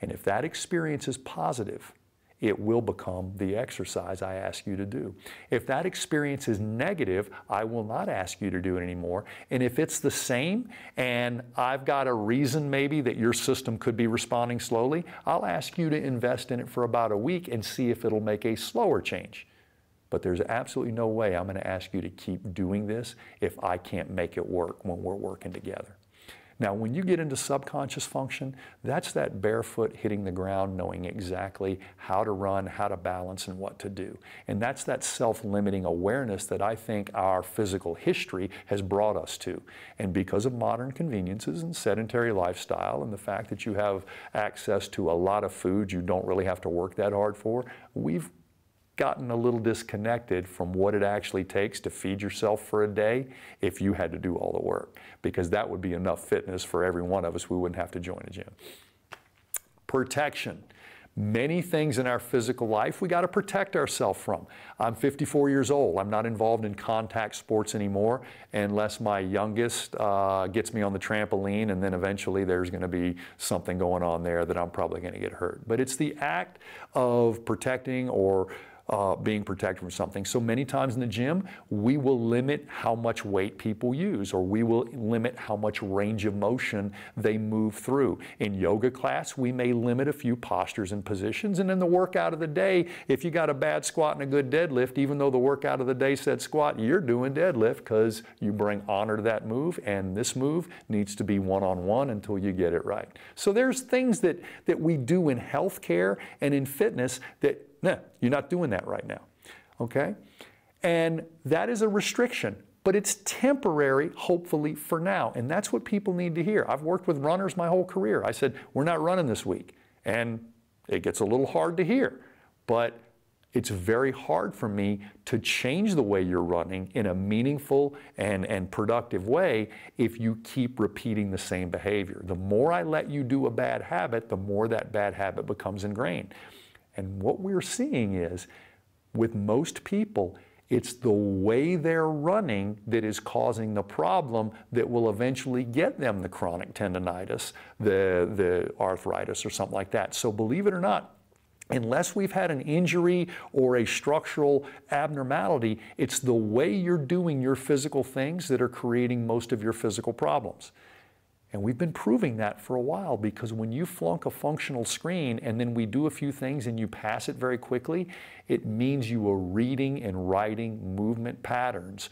Speaker 2: And if that experience is positive, it will become the exercise I ask you to do. If that experience is negative, I will not ask you to do it anymore. And if it's the same, and I've got a reason maybe that your system could be responding slowly, I'll ask you to invest in it for about a week and see if it'll make a slower change. But there's absolutely no way I'm going to ask you to keep doing this if I can't make it work when we're working together. Now, when you get into subconscious function, that's that barefoot hitting the ground, knowing exactly how to run, how to balance, and what to do. And that's that self-limiting awareness that I think our physical history has brought us to. And because of modern conveniences and sedentary lifestyle and the fact that you have access to a lot of food you don't really have to work that hard for, we've gotten a little disconnected from what it actually takes to feed yourself for a day if you had to do all the work, because that would be enough fitness for every one of us. We wouldn't have to join a gym. Protection. Many things in our physical life we got to protect ourselves from. I'm 54 years old. I'm not involved in contact sports anymore unless my youngest gets me on the trampoline, and then eventually there's going to be something going on there that I'm probably going to get hurt. But it's the act of protecting or being protected from something. So many times in the gym, we will limit how much weight people use, or we will limit how much range of motion they move through. In yoga class, we may limit a few postures and positions, and in the workout of the day, if you got a bad squat and a good deadlift, even though the workout of the day said squat, you're doing deadlift because you bring honor to that move, and this move needs to be one-on-one until you get it right. So there's things that we do in healthcare and in fitness that no, you're not doing that right now, okay? And that is a restriction, but it's temporary, hopefully, for now. And that's what people need to hear. I've worked with runners my whole career. I said, we're not running this week. And it gets a little hard to hear, but it's very hard for me to change the way you're running in a meaningful and productive way if you keep repeating the same behavior. The more I let you do a bad habit, the more that bad habit becomes ingrained. And what we're seeing is, with most people, it's the way they're running that is causing the problem that will eventually get them the chronic tendonitis, the arthritis, or something like that. So believe it or not, unless we've had an injury or a structural abnormality, it's the way you're doing your physical things that are creating most of your physical problems. And we've been proving that for a while, because when you flunk a functional screen and then we do a few things and you pass it very quickly, it means you are reading and writing movement patterns,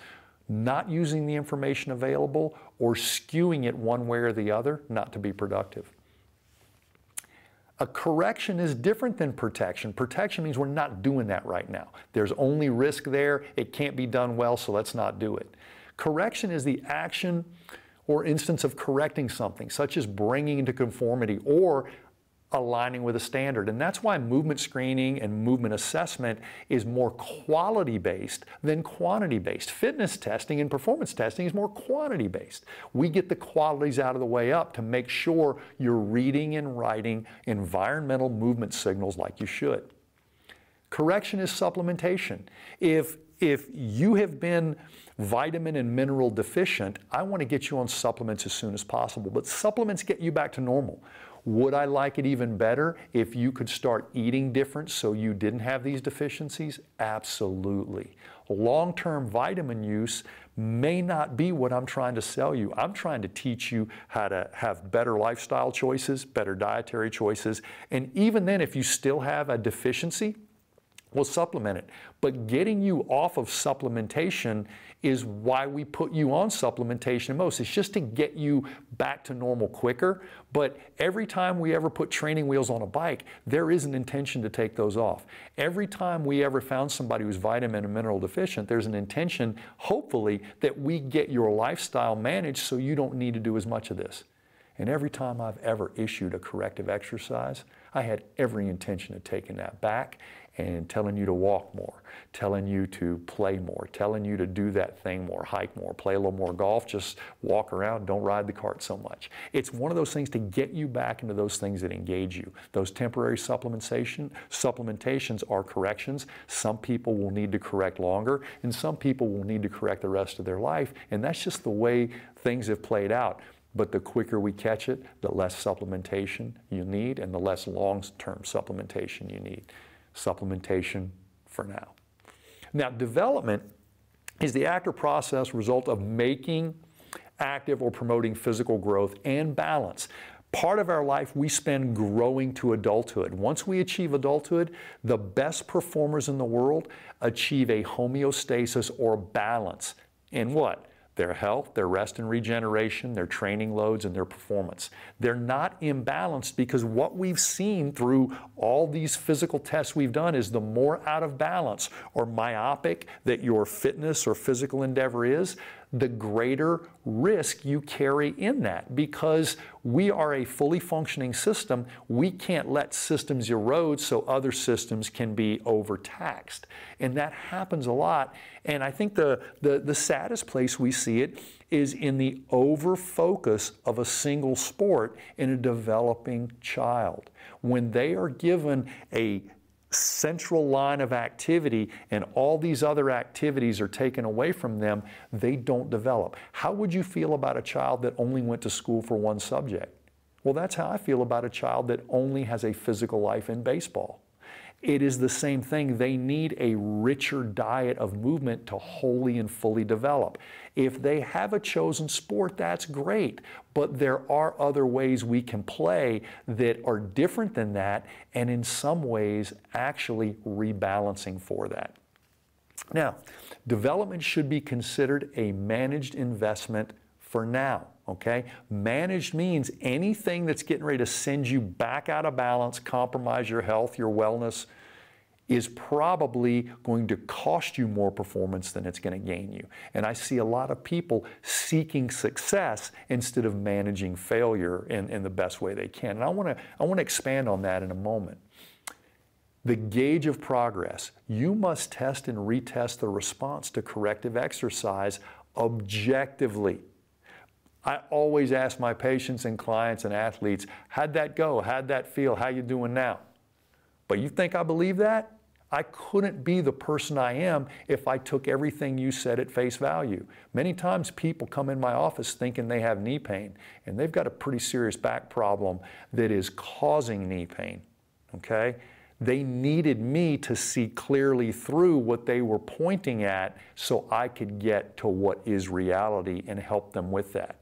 Speaker 2: not using the information available or skewing it one way or the other, not to be productive. A correction is different than protection. Protection means we're not doing that right now. There's only risk there. It can't be done well, so let's not do it. Correction is the action or instance of correcting something, such as bringing into conformity or aligning with a standard. And that's why movement screening and movement assessment is more quality-based than quantity-based. Fitness testing and performance testing is more quantity-based. We get the qualities out of the way up to make sure you're reading and writing environmental movement signals like you should. Correction is supplementation. If you have been vitamin and mineral deficient, I want to get you on supplements as soon as possible, but supplements get you back to normal. Would I like it even better if you could start eating different so you didn't have these deficiencies? Absolutely. Long-term vitamin use may not be what I'm trying to sell you. I'm trying to teach you how to have better lifestyle choices, better dietary choices, and even then, if you still have a deficiency, we'll supplement it. But getting you off of supplementation is why we put you on supplementation most. It's just to get you back to normal quicker. But every time we ever put training wheels on a bike, there is an intention to take those off. Every time we ever found somebody who's vitamin and mineral deficient, there's an intention, hopefully, that we get your lifestyle managed so you don't need to do as much of this. And every time I've ever issued a corrective exercise, I had every intention of taking that back and telling you to walk more, telling you to play more, telling you to do that thing more, hike more, play a little more golf, just walk around, don't ride the cart so much. It's one of those things to get you back into those things that engage you. Those temporary supplementations are corrections. Some people will need to correct longer, and some people will need to correct the rest of their life, and that's just the way things have played out. But the quicker we catch it, the less supplementation you need and the less long-term supplementation you need. Supplementation for now. Now, development is the act or process result of making, active, or promoting physical growth and balance. Part of our life we spend growing to adulthood. Once we achieve adulthood, the best performers in the world achieve a homeostasis or balance in what? Their health, their rest and regeneration, their training loads, and their performance. They're not imbalanced because what we've seen through all these physical tests we've done is the more out of balance or myopic that your fitness or physical endeavor is, the greater risk you carry in that. Because we are a fully functioning system, we can't let systems erode so other systems can be overtaxed. And that happens a lot. And I think the saddest place we see it is in the over-focus of a single sport in a developing child. When they are given a central line of activity and all these other activities are taken away from them, they don't develop. How would you feel about a child that only went to school for one subject? Well, that's how I feel about a child that only has a physical life in baseball. It is the same thing. They need a richer diet of movement to wholly and fully develop. If they have a chosen sport, that's great, but there are other ways we can play that are different than that, and in some ways actually rebalancing for that. Now, development should be considered a managed investment for now. Okay? Managed means anything that's getting ready to send you back out of balance, compromise your health, your wellness, is probably going to cost you more performance than it's going to gain you. And I see a lot of people seeking success instead of managing failure in the best way they can. And I want to expand on that in a moment. The gauge of progress. You must test and retest the response to corrective exercise objectively. I always ask my patients and clients and athletes, how'd that go? How'd that feel? How you doing now? But you think I believe that? I couldn't be the person I am if I took everything you said at face value. Many times people come in my office thinking they have knee pain, and they've got a pretty serious back problem that is causing knee pain, okay? They needed me to see clearly through what they were pointing at so I could get to what is reality and help them with that.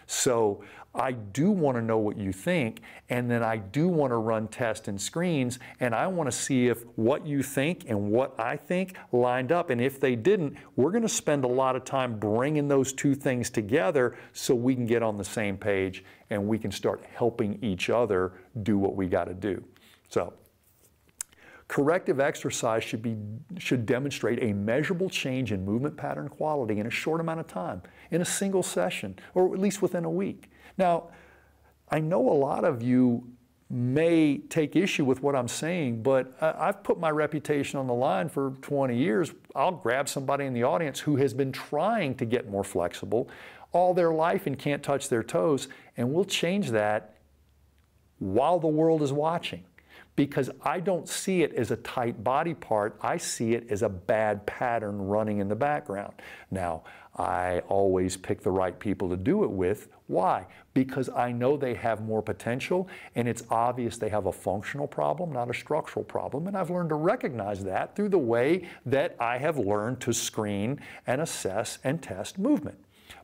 Speaker 2: So I do want to know what you think, and then I do want to run tests and screens, and I want to see if what you think and what I think lined up. And if they didn't, we're going to spend a lot of time bringing those two things together so we can get on the same page and we can start helping each other do what we got to do. So corrective exercise should demonstrate a measurable change in movement pattern quality in a short amount of time, in a single session, or at least within a week. Now, I know a lot of you may take issue with what I'm saying, but I've put my reputation on the line for 20 years. I'll grab somebody in the audience who has been trying to get more flexible all their life and can't touch their toes, and we'll change that while the world is watching. Because I don't see it as a tight body part, I see it as a bad pattern running in the background. Now, I always pick the right people to do it with. Why? Because I know they have more potential, and it's obvious they have a functional problem, not a structural problem, and I've learned to recognize that through the way that I have learned to screen and assess and test movement.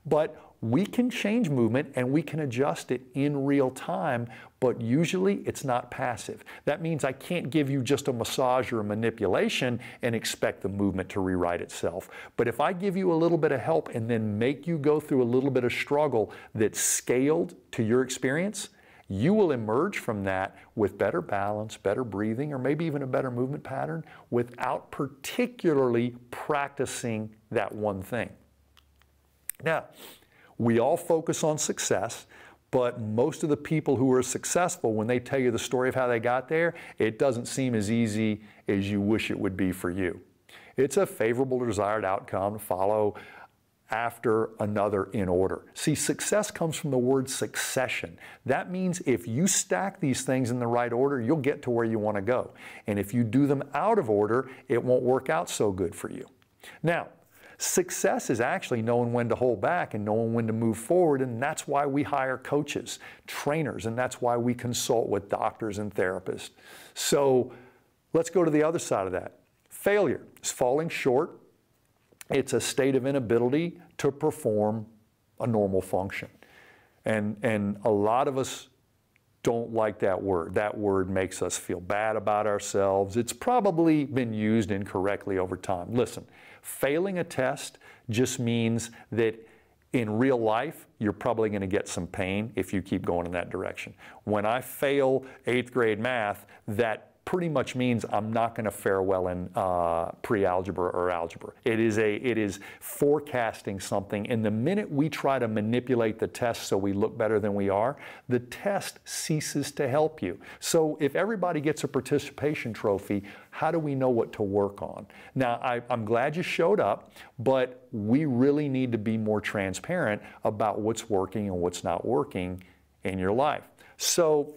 Speaker 2: But we can change movement and we can adjust it in real time, but usually it's not passive. That means I can't give you just a massage or a manipulation and expect the movement to rewrite itself. But if I give you a little bit of help and then make you go through a little bit of struggle that's scaled to your experience, you will emerge from that with better balance, better breathing, or maybe even a better movement pattern without particularly practicing that one thing. Now, we all focus on success, but most of the people who are successful, when they tell you the story of how they got there, it doesn't seem as easy as you wish it would be for you. It's a favorable desired outcome to follow after another in order. See, success comes from the word succession. That means if you stack these things in the right order, you'll get to where you want to go. And if you do them out of order, it won't work out so good for you. Now, success is actually knowing when to hold back and knowing when to move forward, and that's why we hire coaches, trainers, and that's why we consult with doctors and therapists. So let's go to the other side of that. Failure is falling short. It's a state of inability to perform a normal function. And a lot of us don't like that word. That word makes us feel bad about ourselves. It's probably been used incorrectly over time. Listen, failing a test just means that in real life, you're probably going to get some pain if you keep going in that direction. When I fail 8th grade math, that pretty much means I'm not going to fare well in pre-algebra or algebra. It is forecasting something, and the minute we try to manipulate the test so we look better than we are, the test ceases to help you. So if everybody gets a participation trophy, how do we know what to work on? Now, I'm glad you showed up, but we really need to be more transparent about what's working and what's not working in your life. So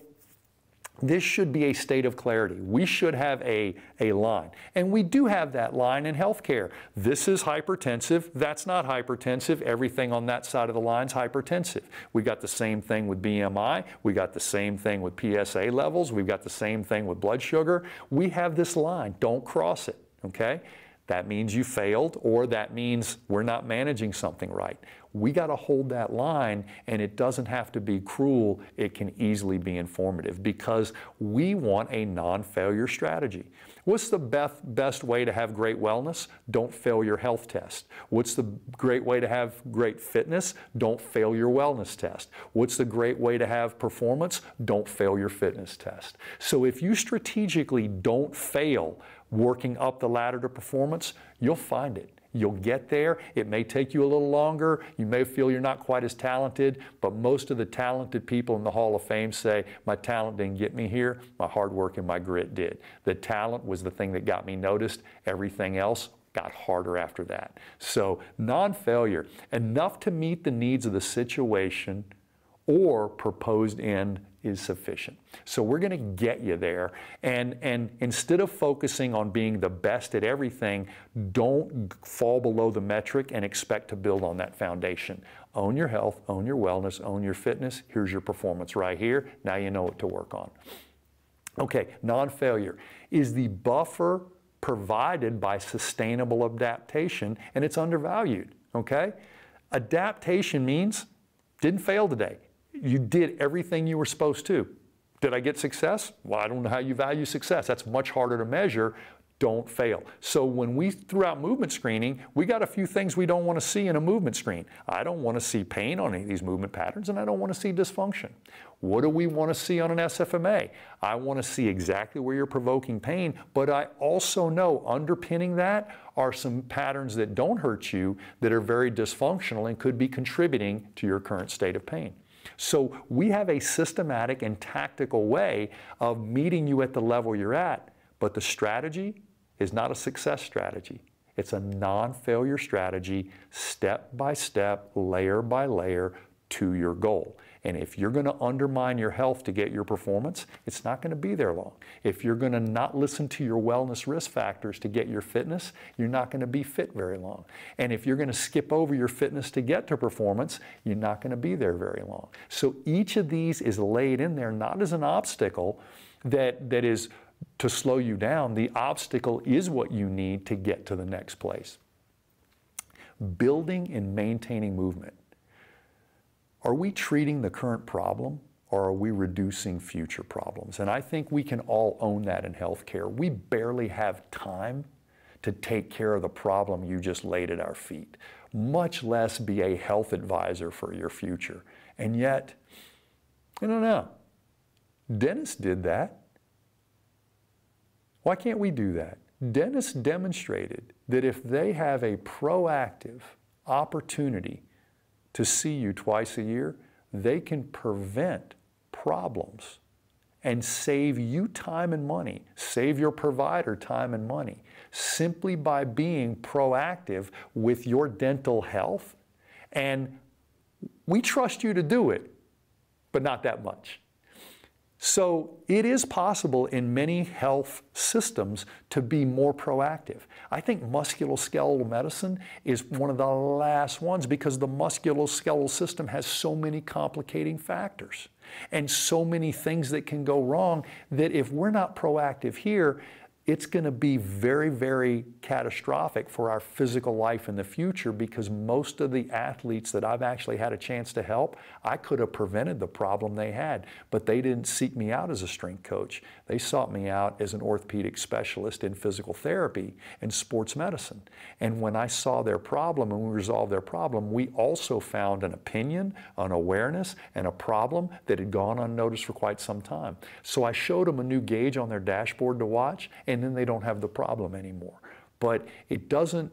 Speaker 2: this should be a state of clarity. We should have a line. And we do have that line in healthcare. This is hypertensive. That's not hypertensive. Everything on that side of the line is hypertensive. We got the same thing with BMI. We got the same thing with PSA levels. We've got the same thing with blood sugar. We have this line. Don't cross it, okay? That means you failed, or that means we're not managing something right. We got to hold that line, and it doesn't have to be cruel. It can easily be informative because we want a non-failure strategy. What's the best way to have great wellness? Don't fail your health test. What's the great way to have great fitness? Don't fail your wellness test. What's the great way to have performance? Don't fail your fitness test. So if you strategically don't fail working up the ladder to performance, you'll find it. You'll get there. It may take you a little longer. You may feel you're not quite as talented, but most of the talented people in the Hall of Fame say, my talent didn't get me here, my hard work and my grit did. The talent was the thing that got me noticed. Everything else got harder after that. So non-failure, enough to meet the needs of the situation or proposed end is sufficient. So we're going to get you there, and instead of focusing on being the best at everything, don't fall below the metric and expect to build on that foundation. Own your health, own your wellness, own your fitness. Here's your performance right here. Now you know what to work on. Okay, non-failure is the buffer provided by sustainable adaptation, and it's undervalued, okay? Adaptation means didn't fail today. You did everything you were supposed to. Did I get success? Well, I don't know how you value success. That's much harder to measure. Don't fail. So when we threw out movement screening, we got a few things we don't want to see in a movement screen. I don't want to see pain on any of these movement patterns, and I don't want to see dysfunction. What do we want to see on an SFMA? I want to see exactly where you're provoking pain, but I also know underpinning that are some patterns that don't hurt you that are very dysfunctional and could be contributing to your current state of pain. So we have a systematic and tactical way of meeting you at the level you're at, but the strategy is not a success strategy. It's a non-failure strategy, step by step, layer by layer to your goal. And if you're going to undermine your health to get your performance, it's not going to be there long. If you're going to not listen to your wellness risk factors to get your fitness, you're not going to be fit very long. And if you're going to skip over your fitness to get to performance, you're not going to be there very long. So each of these is laid in there not as an obstacle that is to slow you down. The obstacle is what you need to get to the next place. Building and maintaining movement. Are we treating the current problem, or are we reducing future problems? And I think we can all own that in healthcare. We barely have time to take care of the problem you just laid at our feet, much less be a health advisor for your future. And yet, I don't know, dentists did that. Why can't we do that? Dentists demonstrated that if they have a proactive opportunity to see you twice a year, they can prevent problems and save you time and money, save your provider time and money, simply by being proactive with your dental health. And we trust you to do it, but not that much. So it is possible in many health systems to be more proactive. I think musculoskeletal medicine is one of the last ones because the musculoskeletal system has so many complicating factors and so many things that can go wrong that if we're not proactive here, it's going to be very, very catastrophic for our physical life in the future because most of the athletes that I've actually had a chance to help, I could have prevented the problem they had, but they didn't seek me out as a strength coach. They sought me out as an orthopedic specialist in physical therapy and sports medicine. And when I saw their problem and we resolved their problem, we also found an opinion, an awareness, and a problem that had gone unnoticed for quite some time. So I showed them a new gauge on their dashboard to watch, and then they don't have the problem anymore. But it doesn't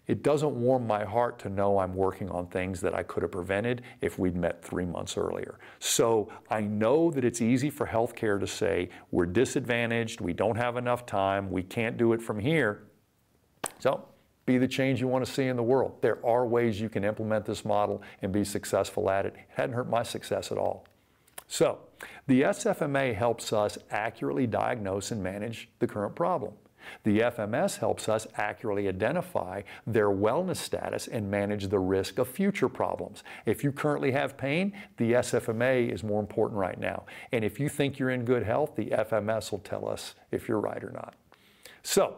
Speaker 2: warm my heart to know I'm working on things that I could have prevented if we'd met 3 months earlier. So I know that it's easy for healthcare to say, we're disadvantaged, we don't have enough time, we can't do it from here. So be the change you want to see in the world. There are ways you can implement this model and be successful at it. It hadn't hurt my success at all. So, the SFMA helps us accurately diagnose and manage the current problem. The FMS helps us accurately identify their wellness status and manage the risk of future problems. If you currently have pain, the SFMA is more important right now. And if you think you're in good health, the FMS will tell us if you're right or not. So,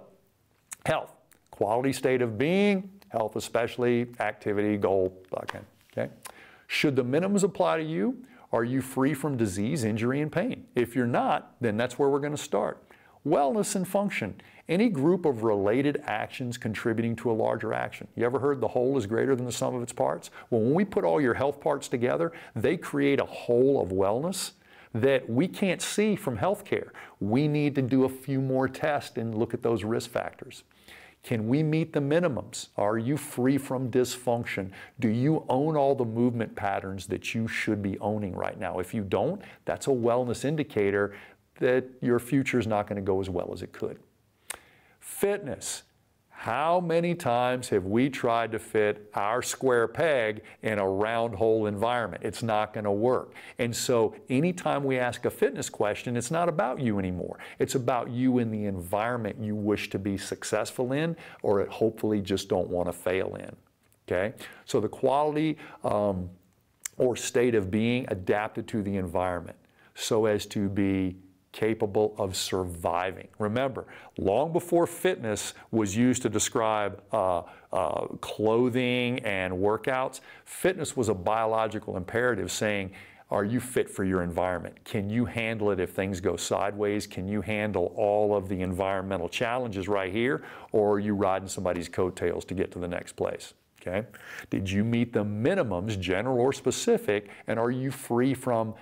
Speaker 2: health, quality state of being, health especially, activity, goal, okay? Should the minimums apply to you? Are you free from disease, injury, and pain? If you're not, then that's where we're going to start. Wellness and function. Any group of related actions contributing to a larger action. You ever heard the whole is greater than the sum of its parts? Well, when we put all your health parts together, they create a whole of wellness that we can't see from healthcare. We need to do a few more tests and look at those risk factors. Can we meet the minimums? Are you free from dysfunction? Do you own all the movement patterns that you should be owning right now? If you don't, that's a wellness indicator that your future is not going to go as well as it could. Fitness. How many times have we tried to fit our square peg in a round hole environment? It's not going to work. And so anytime we ask a fitness question, it's not about you anymore. It's about you in the environment you wish to be successful in or hopefully just don't want to fail in. Okay? So the quality or state of being adapted to the environment so as to be capable of surviving. Remember, long before fitness was used to describe clothing and workouts, fitness was a biological imperative saying, are you fit for your environment? Can you handle it if things go sideways? Can you handle all of the environmental challenges right here? Or are you riding somebody's coattails to get to the next place? Okay? Did you meet the minimums, general or specific, and are you free from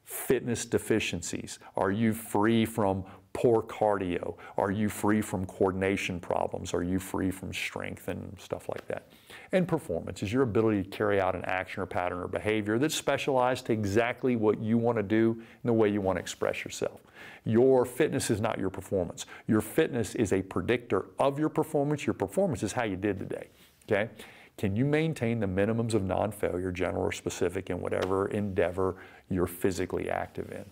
Speaker 2: fitness deficiencies? Are you free from poor cardio? Are you free from coordination problems? Are you free from strength and stuff like that? And performance is your ability to carry out an action or pattern or behavior that's specialized to exactly what you want to do and the way you want to express yourself. Your fitness is not your performance. Your fitness is a predictor of your performance. Your performance is how you did today, okay? Can you maintain the minimums of non-failure, general or specific, in whatever endeavor you're physically active in?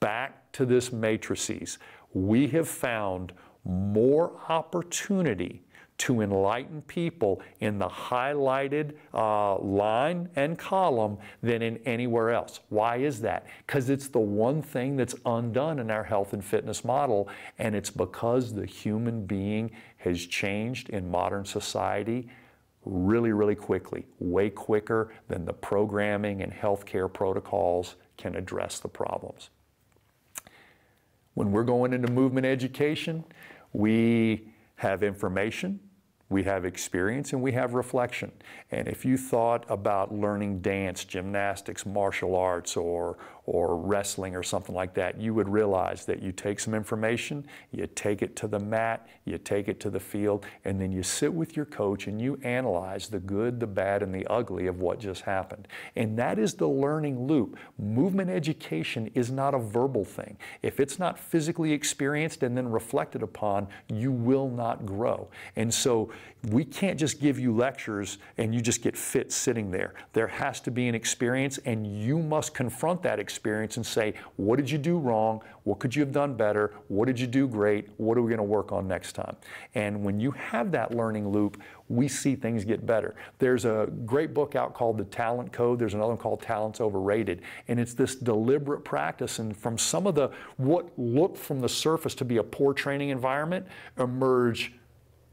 Speaker 2: Back to this matrices. We have found more opportunity to enlighten people in the highlighted line and column than in anywhere else. Why is that? Because it's the one thing that's undone in our health and fitness model, and it's because the human being has changed in modern society really, really quickly, way quicker than the programming and healthcare protocols can address the problems. When we're going into movement education, we have information, we have experience, and we have reflection. And if you thought about learning dance, gymnastics, martial arts, or wrestling or something like that, you would realize that you take some information, you take it to the mat, you take it to the field, and then you sit with your coach and you analyze the good, the bad, and the ugly of what just happened. And that is the learning loop. Movement education is not a verbal thing. If it's not physically experienced and then reflected upon, you will not grow. And so we can't just give you lectures and you just get fit sitting there. There has to be an experience, and you must confront that experience and say, what did you do wrong? What could you have done better? What did you do great? What are we going to work on next time? And when you have that learning loop, we see things get better. There's a great book out called The Talent Code. There's another one called Talent's Overrated. And it's this deliberate practice. And from some of the, what looked from the surface to be a poor training environment, emerge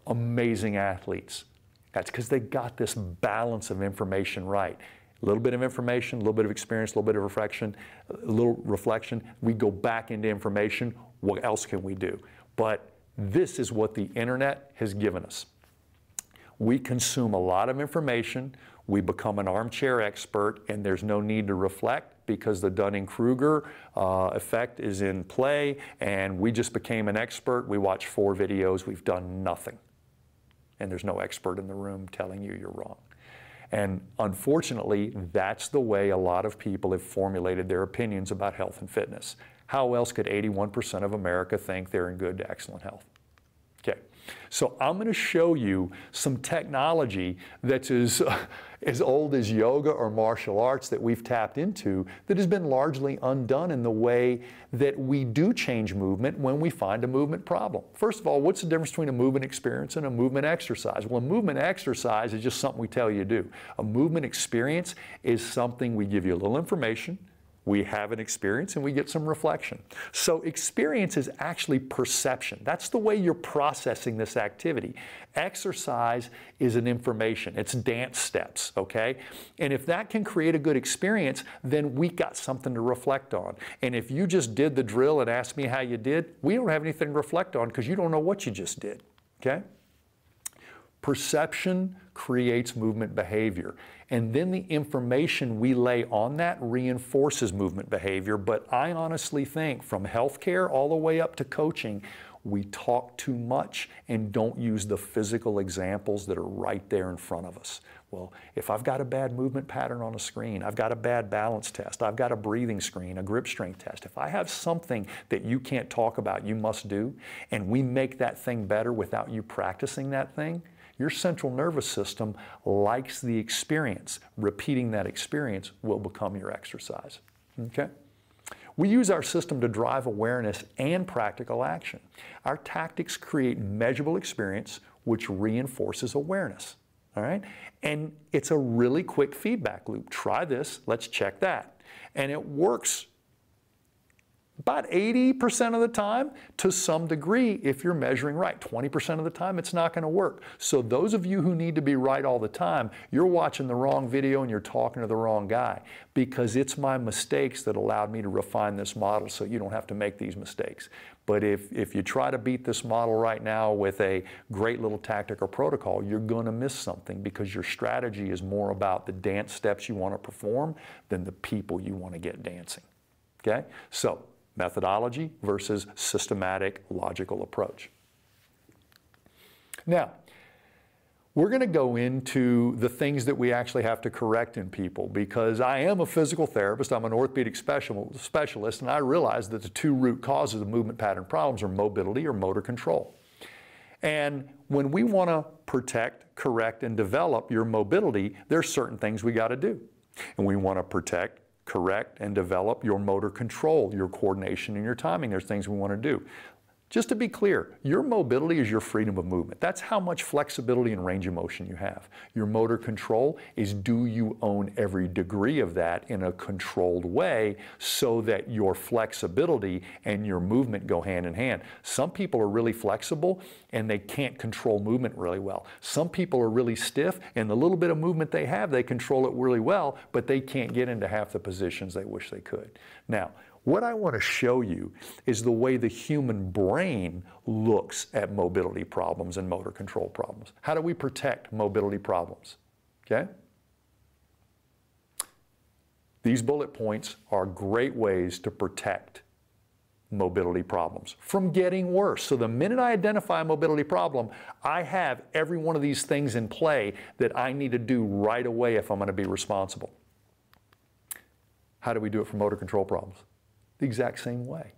Speaker 2: amazing athletes. That's because they got this balance of information right. A little bit of information, a little bit of experience, a little bit of reflection. We go back into information. What else can we do? But this is what the internet has given us. We consume a lot of information. We become an armchair expert, and there's no need to reflect because the Dunning-Kruger effect is in play, and we just became an expert. We watched 4 videos. We've done nothing. And there's no expert in the room telling you you're wrong. And unfortunately, that's the way a lot of people have formulated their opinions about health and fitness. How else could 81% of America think they're in good to excellent health? Okay, so I'm going to show you some technology that's as old as yoga or martial arts that we've tapped into that has been largely undone in the way that we do change movement when we find a movement problem. First of all, what's the difference between a movement experience and a movement exercise? Well, a movement exercise is just something we tell you to do. A movement experience is something we give you a little information, we have an experience, and we get some reflection. So experience is actually perception. That's the way you're processing this activity. Exercise is an information. It's dance steps, okay? And if that can create a good experience, then we got something to reflect on. And if you just did the drill and asked me how you did, we don't have anything to reflect on because you don't know what you just did, okay? Perception creates movement behavior. And then the information we lay on that reinforces movement behavior. But I honestly think from healthcare all the way up to coaching, we talk too much and don't use the physical examples that are right there in front of us. Well, if I've got a bad movement pattern on a screen, I've got a bad balance test, I've got a breathing screen, a grip strength test, if I have something that you can't talk about, you must do, and we make that thing better without you practicing that thing, your central nervous system likes the experience. Repeating that experience will become your exercise, okay? We use our system to drive awareness and practical action. Our tactics create measurable experience, which reinforces awareness, all right? And it's a really quick feedback loop. Try this, let's check that. And it works about 80% of the time to some degree if you're measuring right. 20% of the time it's not going to work. So those of you who need to be right all the time, you're watching the wrong video and you're talking to the wrong guy, because it's my mistakes that allowed me to refine this model so you don't have to make these mistakes. But if you try to beat this model right now with a great little tactic or protocol, you're going to miss something because your strategy is more about the dance steps you want to perform than the people you want to get dancing. Okay? So methodology versus systematic, logical approach. Now, we're going to go into the things that we actually have to correct in people, because I am a physical therapist, I'm an orthopedic specialist, and I realize that the two root causes of movement pattern problems are mobility or motor control. And when we want to protect, correct, and develop your mobility, there's certain things we got to do. And we want to protect, correct, and develop your motor control, your coordination, and your timing. There's things we want to do. Just to be clear, your mobility is your freedom of movement. That's how much flexibility and range of motion you have. Your motor control is, do you own every degree of that in a controlled way so that your flexibility and your movement go hand in hand. Some people are really flexible and they can't control movement really well. Some people are really stiff and the little bit of movement they have, they control it really well, but they can't get into half the positions they wish they could. Now, what I want to show you is the way the human brain looks at mobility problems and motor control problems. How do we protect mobility problems? Okay? These bullet points are great ways to protect mobility problems from getting worse. So the minute I identify a mobility problem, I have every one of these things in play that I need to do right away if I'm going to be responsible. How do we do it for motor control problems? The exact same way,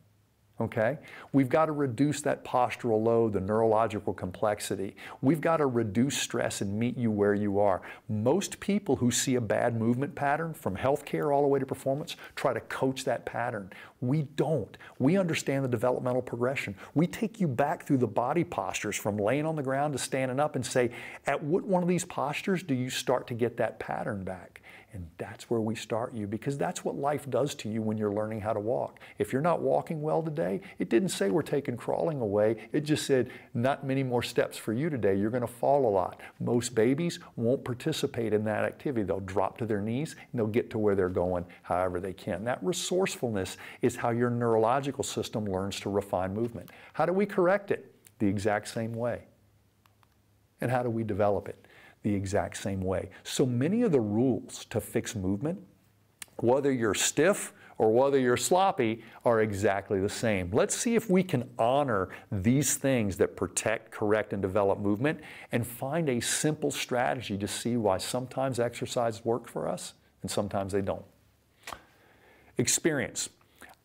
Speaker 2: okay? We've got to reduce that postural load, the neurological complexity. We've got to reduce stress and meet you where you are. Most people who see a bad movement pattern from healthcare all the way to performance try to coach that pattern. We don't. We understand the developmental progression. We take you back through the body postures from laying on the ground to standing up and say, at what one of these postures do you start to get that pattern back? And that's where we start you, because that's what life does to you when you're learning how to walk. If you're not walking well today, it didn't say we're taking crawling away. It just said not many more steps for you today. You're going to fall a lot. Most babies won't participate in that activity. They'll drop to their knees and they'll get to where they're going however they can. That resourcefulness is how your neurological system learns to refine movement. How do we correct it? The exact same way. And how do we develop it? The exact same way. So many of the rules to fix movement, whether you're stiff or whether you're sloppy, are exactly the same. Let's see if we can honor these things that protect, correct, and develop movement and find a simple strategy to see why sometimes exercises work for us and sometimes they don't. Experience.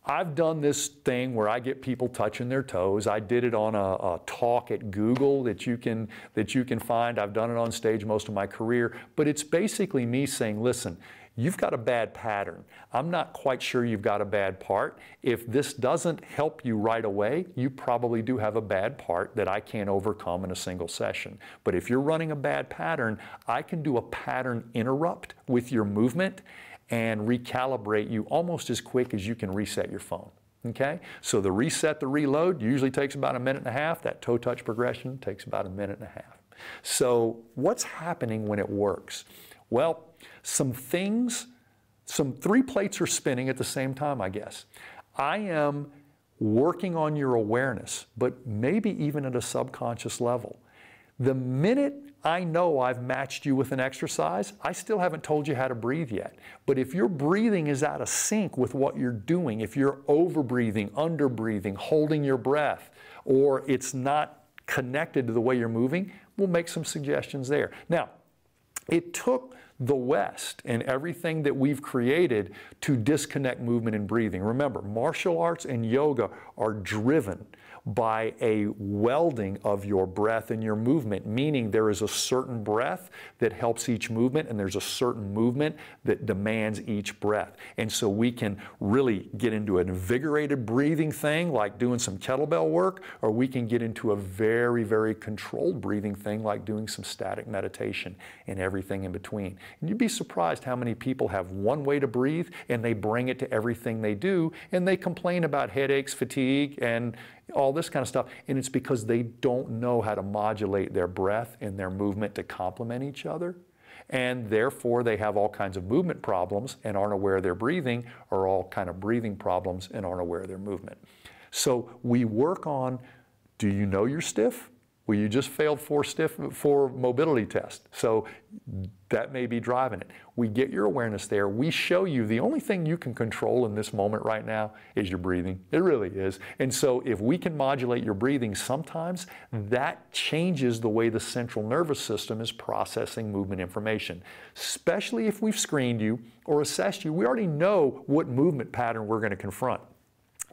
Speaker 2: I've done this thing where I get people touching their toes. I did it on a talk at Google that you can find. I've done it on stage most of my career. But it's basically me saying, listen, you've got a bad pattern. I'm not quite sure you've got a bad part. If this doesn't help you right away, you probably do have a bad part that I can't overcome in a single session. But if you're running a bad pattern, I can do a pattern interrupt with your movement and recalibrate you almost as quick as you can reset your phone, okay? So the reset, the reload usually takes about 1.5 minutes. That toe touch progression takes about 1.5 minutes. So what's happening when it works? Well, some 3 plates are spinning at the same time, I guess. I am working on your awareness, but maybe even at a subconscious level. The minute I know I've matched you with an exercise, I still haven't told you how to breathe yet. But if your breathing is out of sync with what you're doing, if you're over-breathing, under-breathing, holding your breath, or it's not connected to the way you're moving, we'll make some suggestions there. Now, it took the West and everything that we've created to disconnect movement and breathing. Remember, martial arts and yoga are driven by a welding of your breath and your movement, meaning there is a certain breath that helps each movement and there's a certain movement that demands each breath. And so we can really get into an invigorated breathing thing like doing some kettlebell work, or we can get into a very, very controlled breathing thing like doing some static meditation and everything in between. And you'd be surprised how many people have one way to breathe and they bring it to everything they do, and they complain about headaches, fatigue, and all this kind of stuff, and it's because they don't know how to modulate their breath and their movement to complement each other, and therefore they have all kinds of movement problems and aren't aware of their breathing, or all kind of breathing problems and aren't aware of their movement. So we work on, do you know you're stiff? Well, you just failed four mobility tests, so that may be driving it. We get your awareness there. We show you the only thing you can control in this moment right now is your breathing. It really is. And so if we can modulate your breathing, sometimes that changes the way the central nervous system is processing movement information. Especially if we've screened you or assessed you, we already know what movement pattern we're going to confront.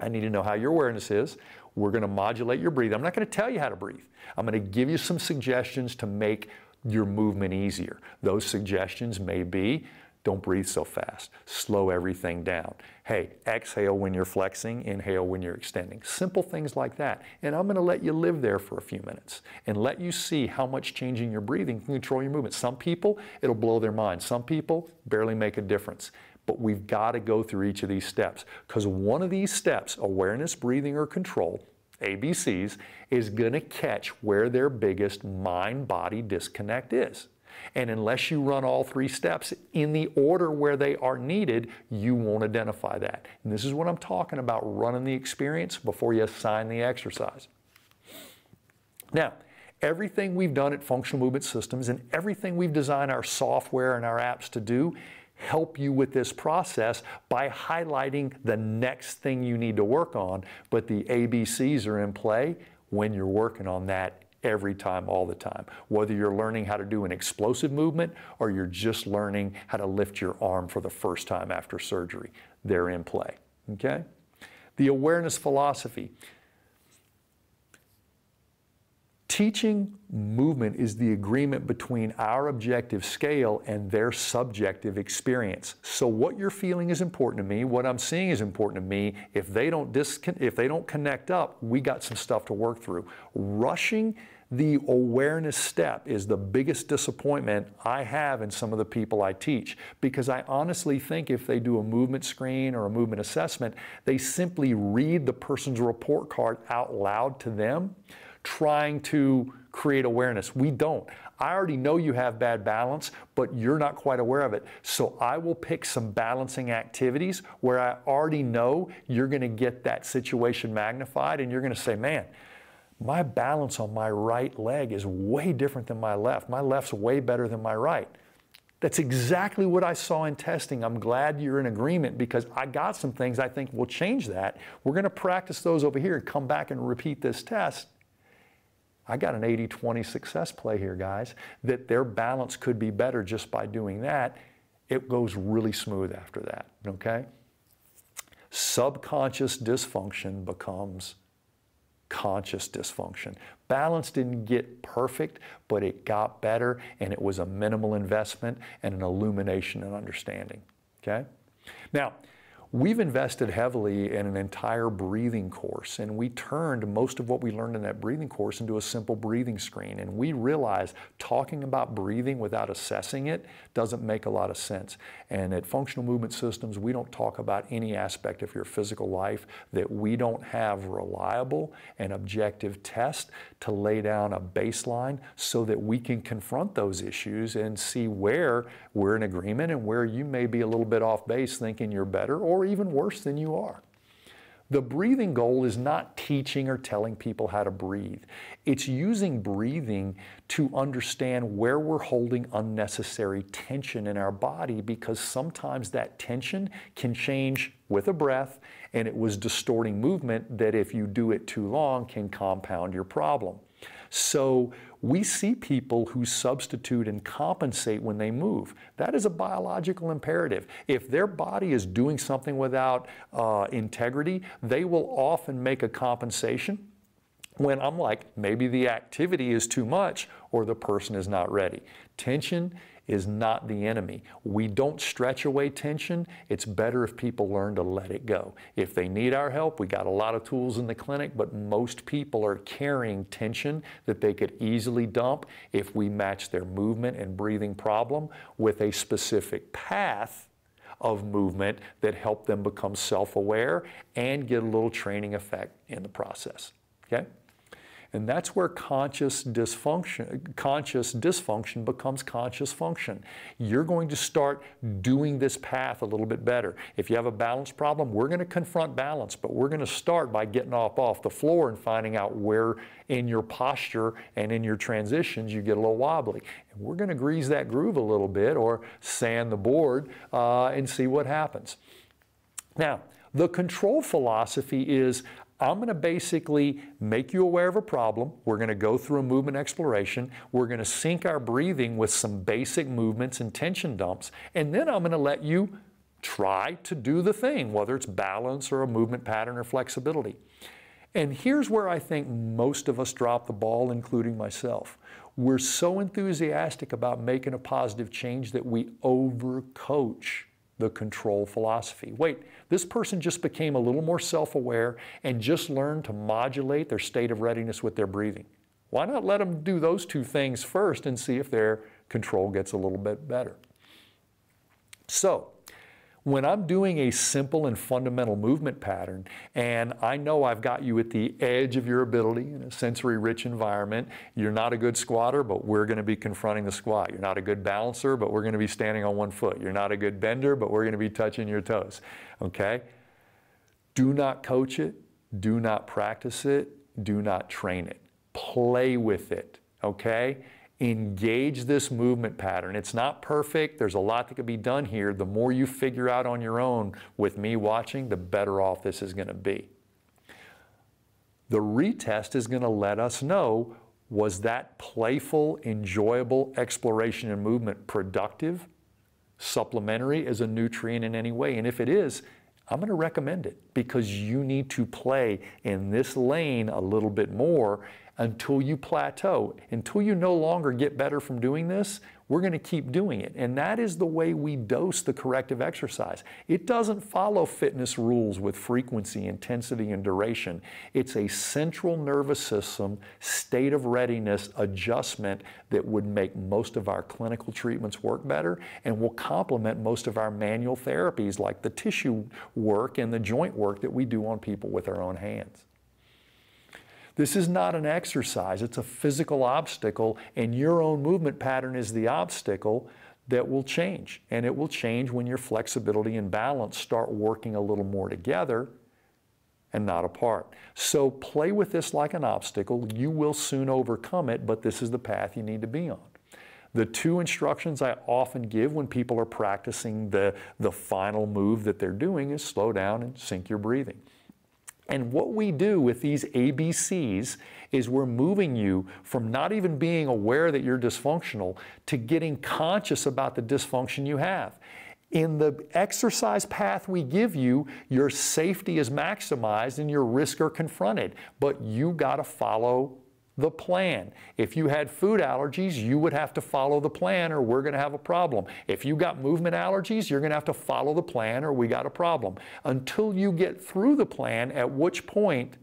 Speaker 2: I need to know how your awareness is. We're going to modulate your breathing. I'm not going to tell you how to breathe. I'm going to give you some suggestions to make your movement easier. Those suggestions may be, don't breathe so fast. Slow everything down. Hey, exhale when you're flexing, inhale when you're extending. Simple things like that. And I'm going to let you live there for a few minutes and let you see how much changing your breathing can control your movement. Some people, it'll blow their mind. Some people barely make a difference. But we've got to go through each of these steps, because one of these steps, awareness, breathing, or control, ABCs, is going to catch where their biggest mind-body disconnect is. And unless you run all three steps in the order where they are needed, you won't identify that. And this is what I'm talking about, running the experience before you assign the exercise. Now, everything we've done at Functional Movement Systems and everything we've designed our software and our apps to do help you with this process by highlighting the next thing you need to work on, but the ABCs are in play when you're working on that every time, all the time. Whether you're learning how to do an explosive movement or you're just learning how to lift your arm for the first time after surgery, they're in play, okay? The awareness philosophy. Teaching movement is the agreement between our objective scale and their subjective experience. So what you're feeling is important to me, what I'm seeing is important to me. If they don't connect up, we got some stuff to work through. Rushing the awareness step is the biggest disappointment I have in some of the people I teach, because I honestly think if they do a movement screen or a movement assessment, they simply read the person's report card out loud to them, trying to create awareness. We don't. I already know you have bad balance, but you're not quite aware of it. So I will pick some balancing activities where I already know you're going to get that situation magnified, and you're going to say, man, my balance on my right leg is way different than my left. My left's way better than my right. That's exactly what I saw in testing. I'm glad you're in agreement, because I got some things I think will change that. We're going to practice those over here and come back and repeat this test. I got an 80-20 success play here, guys, that their balance could be better just by doing that. It goes really smooth after that, okay? Subconscious dysfunction becomes conscious dysfunction. Balance didn't get perfect, but it got better, and it was a minimal investment and an illumination and understanding, okay? Now, we've invested heavily in an entire breathing course, and we turned most of what we learned in that breathing course into a simple breathing screen. And we realized talking about breathing without assessing it doesn't make a lot of sense. And at Functional Movement Systems, we don't talk about any aspect of your physical life that we don't have reliable and objective tests to lay down a baseline so that we can confront those issues and see where we're in agreement and where you may be a little bit off base thinking you're better or even worse than you are. The breathing goal is not teaching or telling people how to breathe. It's using breathing to understand where we're holding unnecessary tension in our body, because sometimes that tension can change with a breath, and it was distorting movement that if you do it too long can compound your problem. So we see people who substitute and compensate when they move. That is a biological imperative. If their body is doing something without integrity, they will often make a compensation when I'm like, maybe the activity is too much or the person is not ready. Tension is not the enemy. We don't stretch away tension. It's better if people learn to let it go. If they need our help, we got a lot of tools in the clinic, but most people are carrying tension that they could easily dump if we match their movement and breathing problem with a specific path of movement that help them become self-aware and get a little training effect in the process, okay? And that's where conscious dysfunction becomes conscious function. You're going to start doing this path a little bit better. If you have a balance problem, we're going to confront balance, but we're going to start by getting off the floor and finding out where in your posture and in your transitions you get a little wobbly. And we're going to grease that groove a little bit or sand the board and see what happens. Now, the control philosophy is, I'm going to basically make you aware of a problem. We're going to go through a movement exploration. We're going to sync our breathing with some basic movements and tension dumps. And then I'm going to let you try to do the thing, whether it's balance or a movement pattern or flexibility. And here's where I think most of us drop the ball, including myself. We're so enthusiastic about making a positive change that we overcoach the control philosophy. Wait, this person just became a little more self-aware and just learned to modulate their state of readiness with their breathing. Why not let them do those two things first and see if their control gets a little bit better? So, when I'm doing a simple and fundamental movement pattern, and I know I've got you at the edge of your ability in a sensory-rich environment, you're not a good squatter, but we're going to be confronting the squat. You're not a good balancer, but we're going to be standing on one foot. You're not a good bender, but we're going to be touching your toes. Okay? Do not coach it. Do not practice it. Do not train it. Play with it. Okay? Engage this movement pattern. It's not perfect. There's a lot that can be done here. The more you figure out on your own with me watching, the better off this is going to be. The retest is going to let us know, was that playful, enjoyable exploration and movement productive, supplementary as a nutrient in any way? And if it is, I'm going to recommend it, because you need to play in this lane a little bit more until you plateau. Until you no longer get better from doing this, we're going to keep doing it. And that is the way we dose the corrective exercise. It doesn't follow fitness rules with frequency, intensity, and duration. It's a central nervous system, state of readiness adjustment that would make most of our clinical treatments work better and will complement most of our manual therapies, like the tissue work and the joint work that we do on people with our own hands. This is not an exercise, it's a physical obstacle, and your own movement pattern is the obstacle that will change. And it will change when your flexibility and balance start working a little more together and not apart. So play with this like an obstacle. You will soon overcome it, but this is the path you need to be on. The two instructions I often give when people are practicing the final move that they're doing is slow down and sync your breathing. And what we do with these ABCs is we're moving you from not even being aware that you're dysfunctional to getting conscious about the dysfunction you have. In the exercise path we give you, your safety is maximized and your risks are confronted, but you got to follow the plan. If you had food allergies, you would have to follow the plan or we're going to have a problem. If you got movement allergies, you're going to have to follow the plan or we got a problem. Until you get through the plan, at which point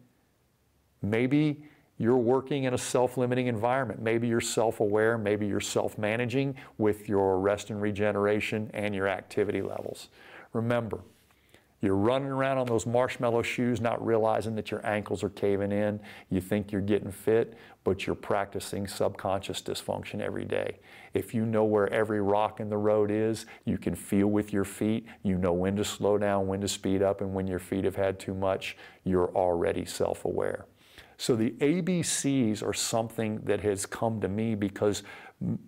Speaker 2: maybe you're working in a self-limiting environment. Maybe you're self-aware, maybe you're self-managing with your rest and regeneration and your activity levels. Remember, you're running around on those marshmallow shoes not realizing that your ankles are caving in. You think you're getting fit, but you're practicing subconscious dysfunction every day. If you know where every rock in the road is, you can feel with your feet, you know when to slow down, when to speed up, and when your feet have had too much, you're already self-aware. So the ABCs are something that has come to me because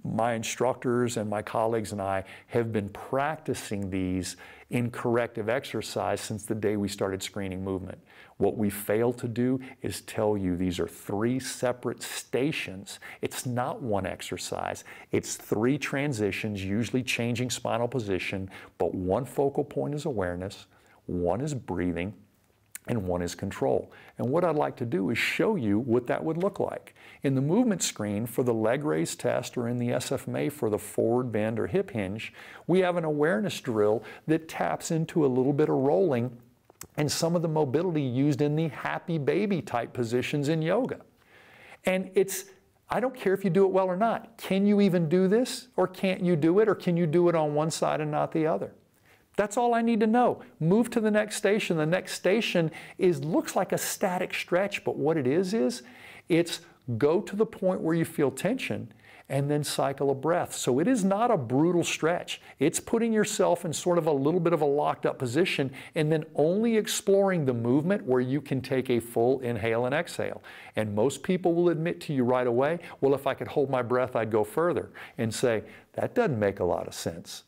Speaker 2: my instructors and my colleagues and I have been practicing these in corrective exercise since the day we started screening movement. What we failed to do is tell you these are 3 separate stations. It's not one exercise. It's 3 transitions, usually changing spinal position, but one focal point is awareness, one is breathing, and one is control. And what I'd like to do is show you what that would look like. In the movement screen for the leg raise test or in the SFMA for the forward bend or hip hinge, we have an awareness drill that taps into a little bit of rolling and some of the mobility used in the happy baby type positions in yoga. And I don't care if you do it well or not. Can you even do this? Or can't you do it? Or can you do it on one side and not the other? That's all I need to know. Move to the next station. The next station looks like a static stretch, but what it is It's go to the point where you feel tension and then cycle a breath. So it is not a brutal stretch. It's putting yourself in sort of a little bit of a locked up position and then only exploring the movement where you can take a full inhale and exhale. And most people will admit to you right away, well, if I could hold my breath, I'd go further, and say, that doesn't make a lot of sense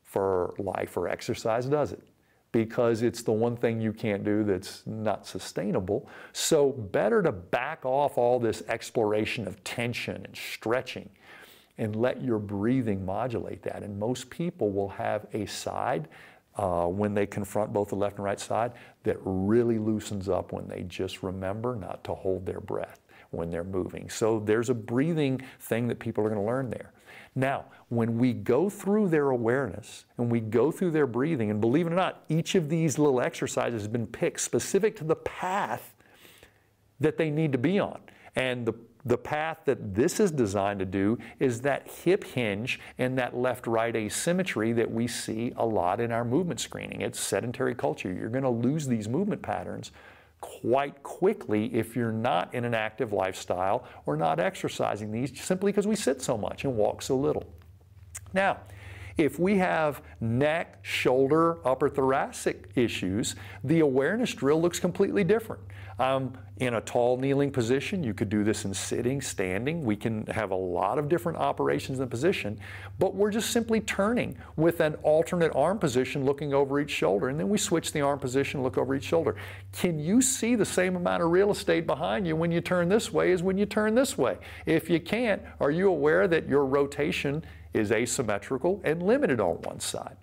Speaker 2: for life or exercise, does it? Because it's the one thing you can't do that's not sustainable. So better to back off all this exploration of tension and stretching and let your breathing modulate that. And most people will have a side when they confront both the left and right side that really loosens up when they just remember not to hold their breath when they're moving. So there's a breathing thing that people are going to learn there. Now, when we go through their awareness and we go through their breathing, and believe it or not, each of these little exercises has been picked specific to the path that they need to be on. And the path that this is designed to do is that hip hinge and that left-right asymmetry that we see a lot in our movement screening. It's sedentary culture. You're going to lose these movement patterns quite quickly if you're not in an active lifestyle or not exercising these, simply because we sit so much and walk so little. Now, if we have neck, shoulder, upper thoracic issues, the awareness drill looks completely different. In a tall kneeling position, you could do this in sitting, standing. We can have a lot of different operations in position, but we're just simply turning with an alternate arm position looking over each shoulder, and then we switch the arm position, look over each shoulder. Can you see the same amount of real estate behind you when you turn this way as when you turn this way? If you can't, are you aware that your rotation is asymmetrical and limited on one side?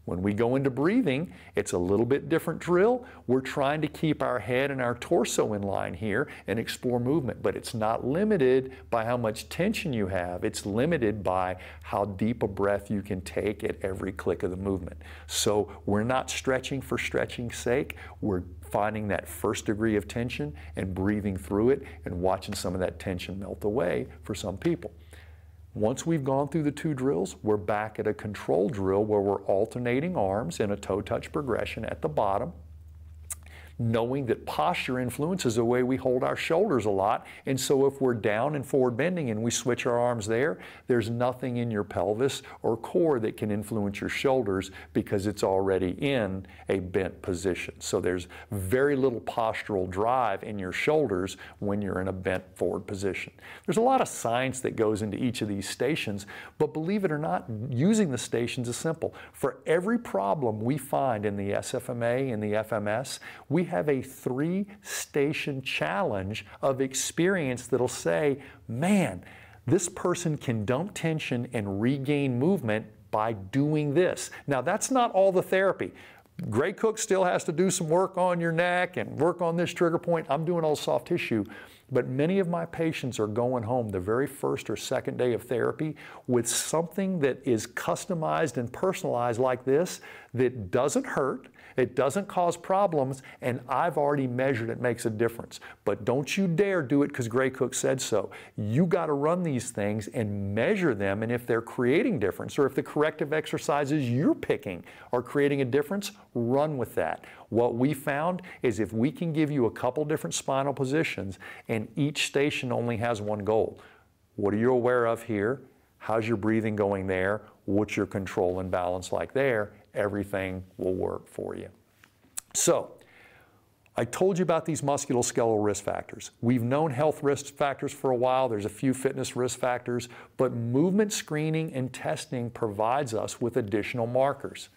Speaker 2: When we go into breathing, it's a little bit different drill. We're trying to keep our head and our torso in line here and explore movement, but it's not limited by how much tension you have. It's limited by how deep a breath you can take at every click of the movement. So we're not stretching for stretching's sake. We're finding that first degree of tension and breathing through it and watching some of that tension melt away for some people. Once we've gone through the two drills, we're back at a control drill where we're alternating arms in a toe-touch progression at the bottom, knowing that posture influences the way we hold our shoulders a lot. And so if we're down and forward bending and we switch our arms there, there's nothing in your pelvis or core that can influence your shoulders because it's already in a bent position. So there's very little postural drive in your shoulders when you're in a bent forward position. There's a lot of science that goes into each of these stations, but believe it or not, using the stations is simple. For every problem we find in the SFMA and the FMS, we have a 3-station challenge of experience that'll say, man, this person can dump tension and regain movement by doing this. Now, that's not all the therapy. Gray Cook still has to do some work on your neck and work on this trigger point. I'm doing all soft tissue. But many of my patients are going home the very first or second day of therapy with something that is customized and personalized like this that doesn't hurt, it doesn't cause problems, and I've already measured it makes a difference. But don't you dare do it because Gray Cook said so. You got to run these things and measure them, and if they're creating difference, or if the corrective exercises you're picking are creating a difference, run with that. What we found is if we can give you a couple different spinal positions and each station only has one goal. What are you aware of here? How's your breathing going there? What's your control and balance like there? Everything will work for you. So, I told you about these musculoskeletal risk factors. We've known health risk factors for a while. There's a few fitness risk factors, but movement screening and testing provides us with additional markers.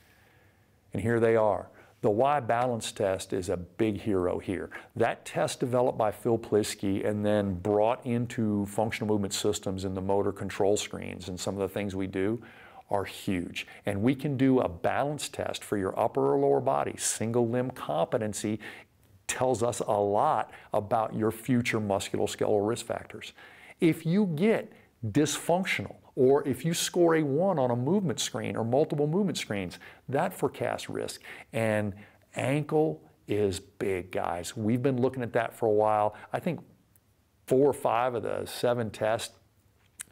Speaker 2: And here they are. The Y balance test is a big hero here. That test developed by Phil Plisky and then brought into functional movement systems in the motor control screens and some of the things we do are huge. And we can do a balance test for your upper or lower body. Single limb competency tells us a lot about your future musculoskeletal risk factors. If you get dysfunctional, or if you score a 1 on a movement screen or multiple movement screens, that forecasts risk. And ankle is big, guys. We've been looking at that for a while. I think 4 or 5 of the 7 tests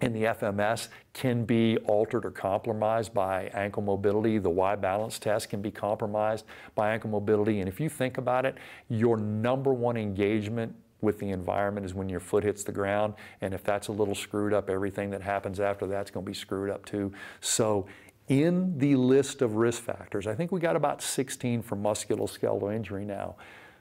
Speaker 2: in the FMS can be altered or compromised by ankle mobility. The Y balance test can be compromised by ankle mobility. And if you think about it, your #1 engagement with the environment is when your foot hits the ground, and if that's a little screwed up, everything that happens after that's going to be screwed up too. So in the list of risk factors, I think we got about 16 for musculoskeletal injury now.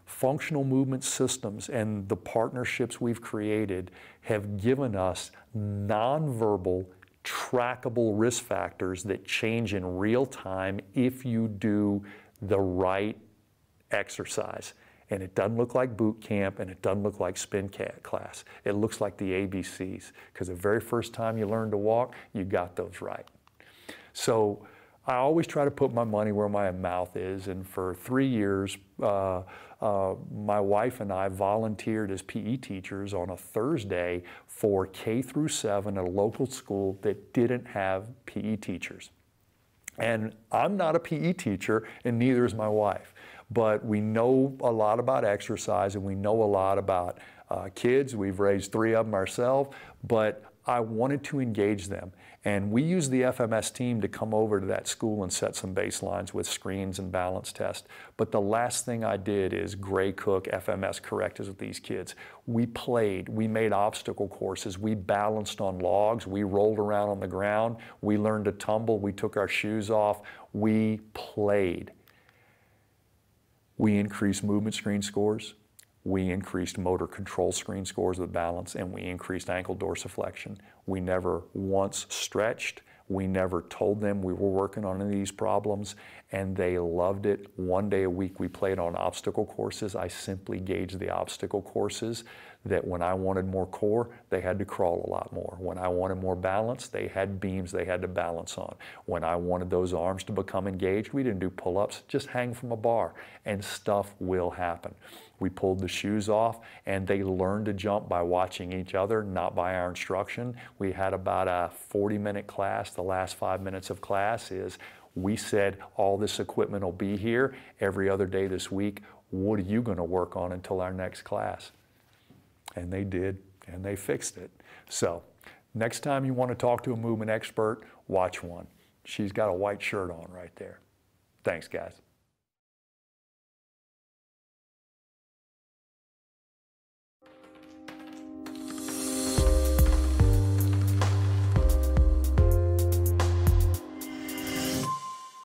Speaker 2: Functional movement systems and the partnerships we've created have given us nonverbal, trackable risk factors that change in real time if you do the right exercise. And it doesn't look like boot camp, and it doesn't look like spin class. It looks like the ABCs, because the very first time you learn to walk, you got those right. So I always try to put my money where my mouth is, and for 3 years, my wife and I volunteered as PE teachers on a Thursday for K through 7 at a local school that didn't have PE teachers. And I'm not a PE teacher, and neither is my wife. But we know a lot about exercise, and we know a lot about kids. We've raised 3 of them ourselves, but I wanted to engage them. And we used the FMS team to come over to that school and set some baselines with screens and balance tests. But the last thing I did is Gray Cook FMS Correctives with these kids. We played, we made obstacle courses, we balanced on logs, we rolled around on the ground, we learned to tumble, we took our shoes off, we played. We increased movement screen scores, we increased motor control screen scores with balance, and we increased ankle dorsiflexion. We never once stretched. We never told them we were working on any of these problems, and they loved it. 1 day a week we played on obstacle courses. I simply gauged the obstacle courses that when I wanted more core, they had to crawl a lot more. When I wanted more balance, they had beams they had to balance on. When I wanted those arms to become engaged, we didn't do pull-ups, just hang from a bar, and stuff will happen. We pulled the shoes off, and they learned to jump by watching each other, not by our instruction. We had about a 40-minute class. The last 5 minutes of class is, we said, all this equipment will be here every other day this week. What are you going to work on until our next class? And they did, and they fixed it. So next time you want to talk to a movement expert, watch one. She's got a white shirt on right there. Thanks, guys.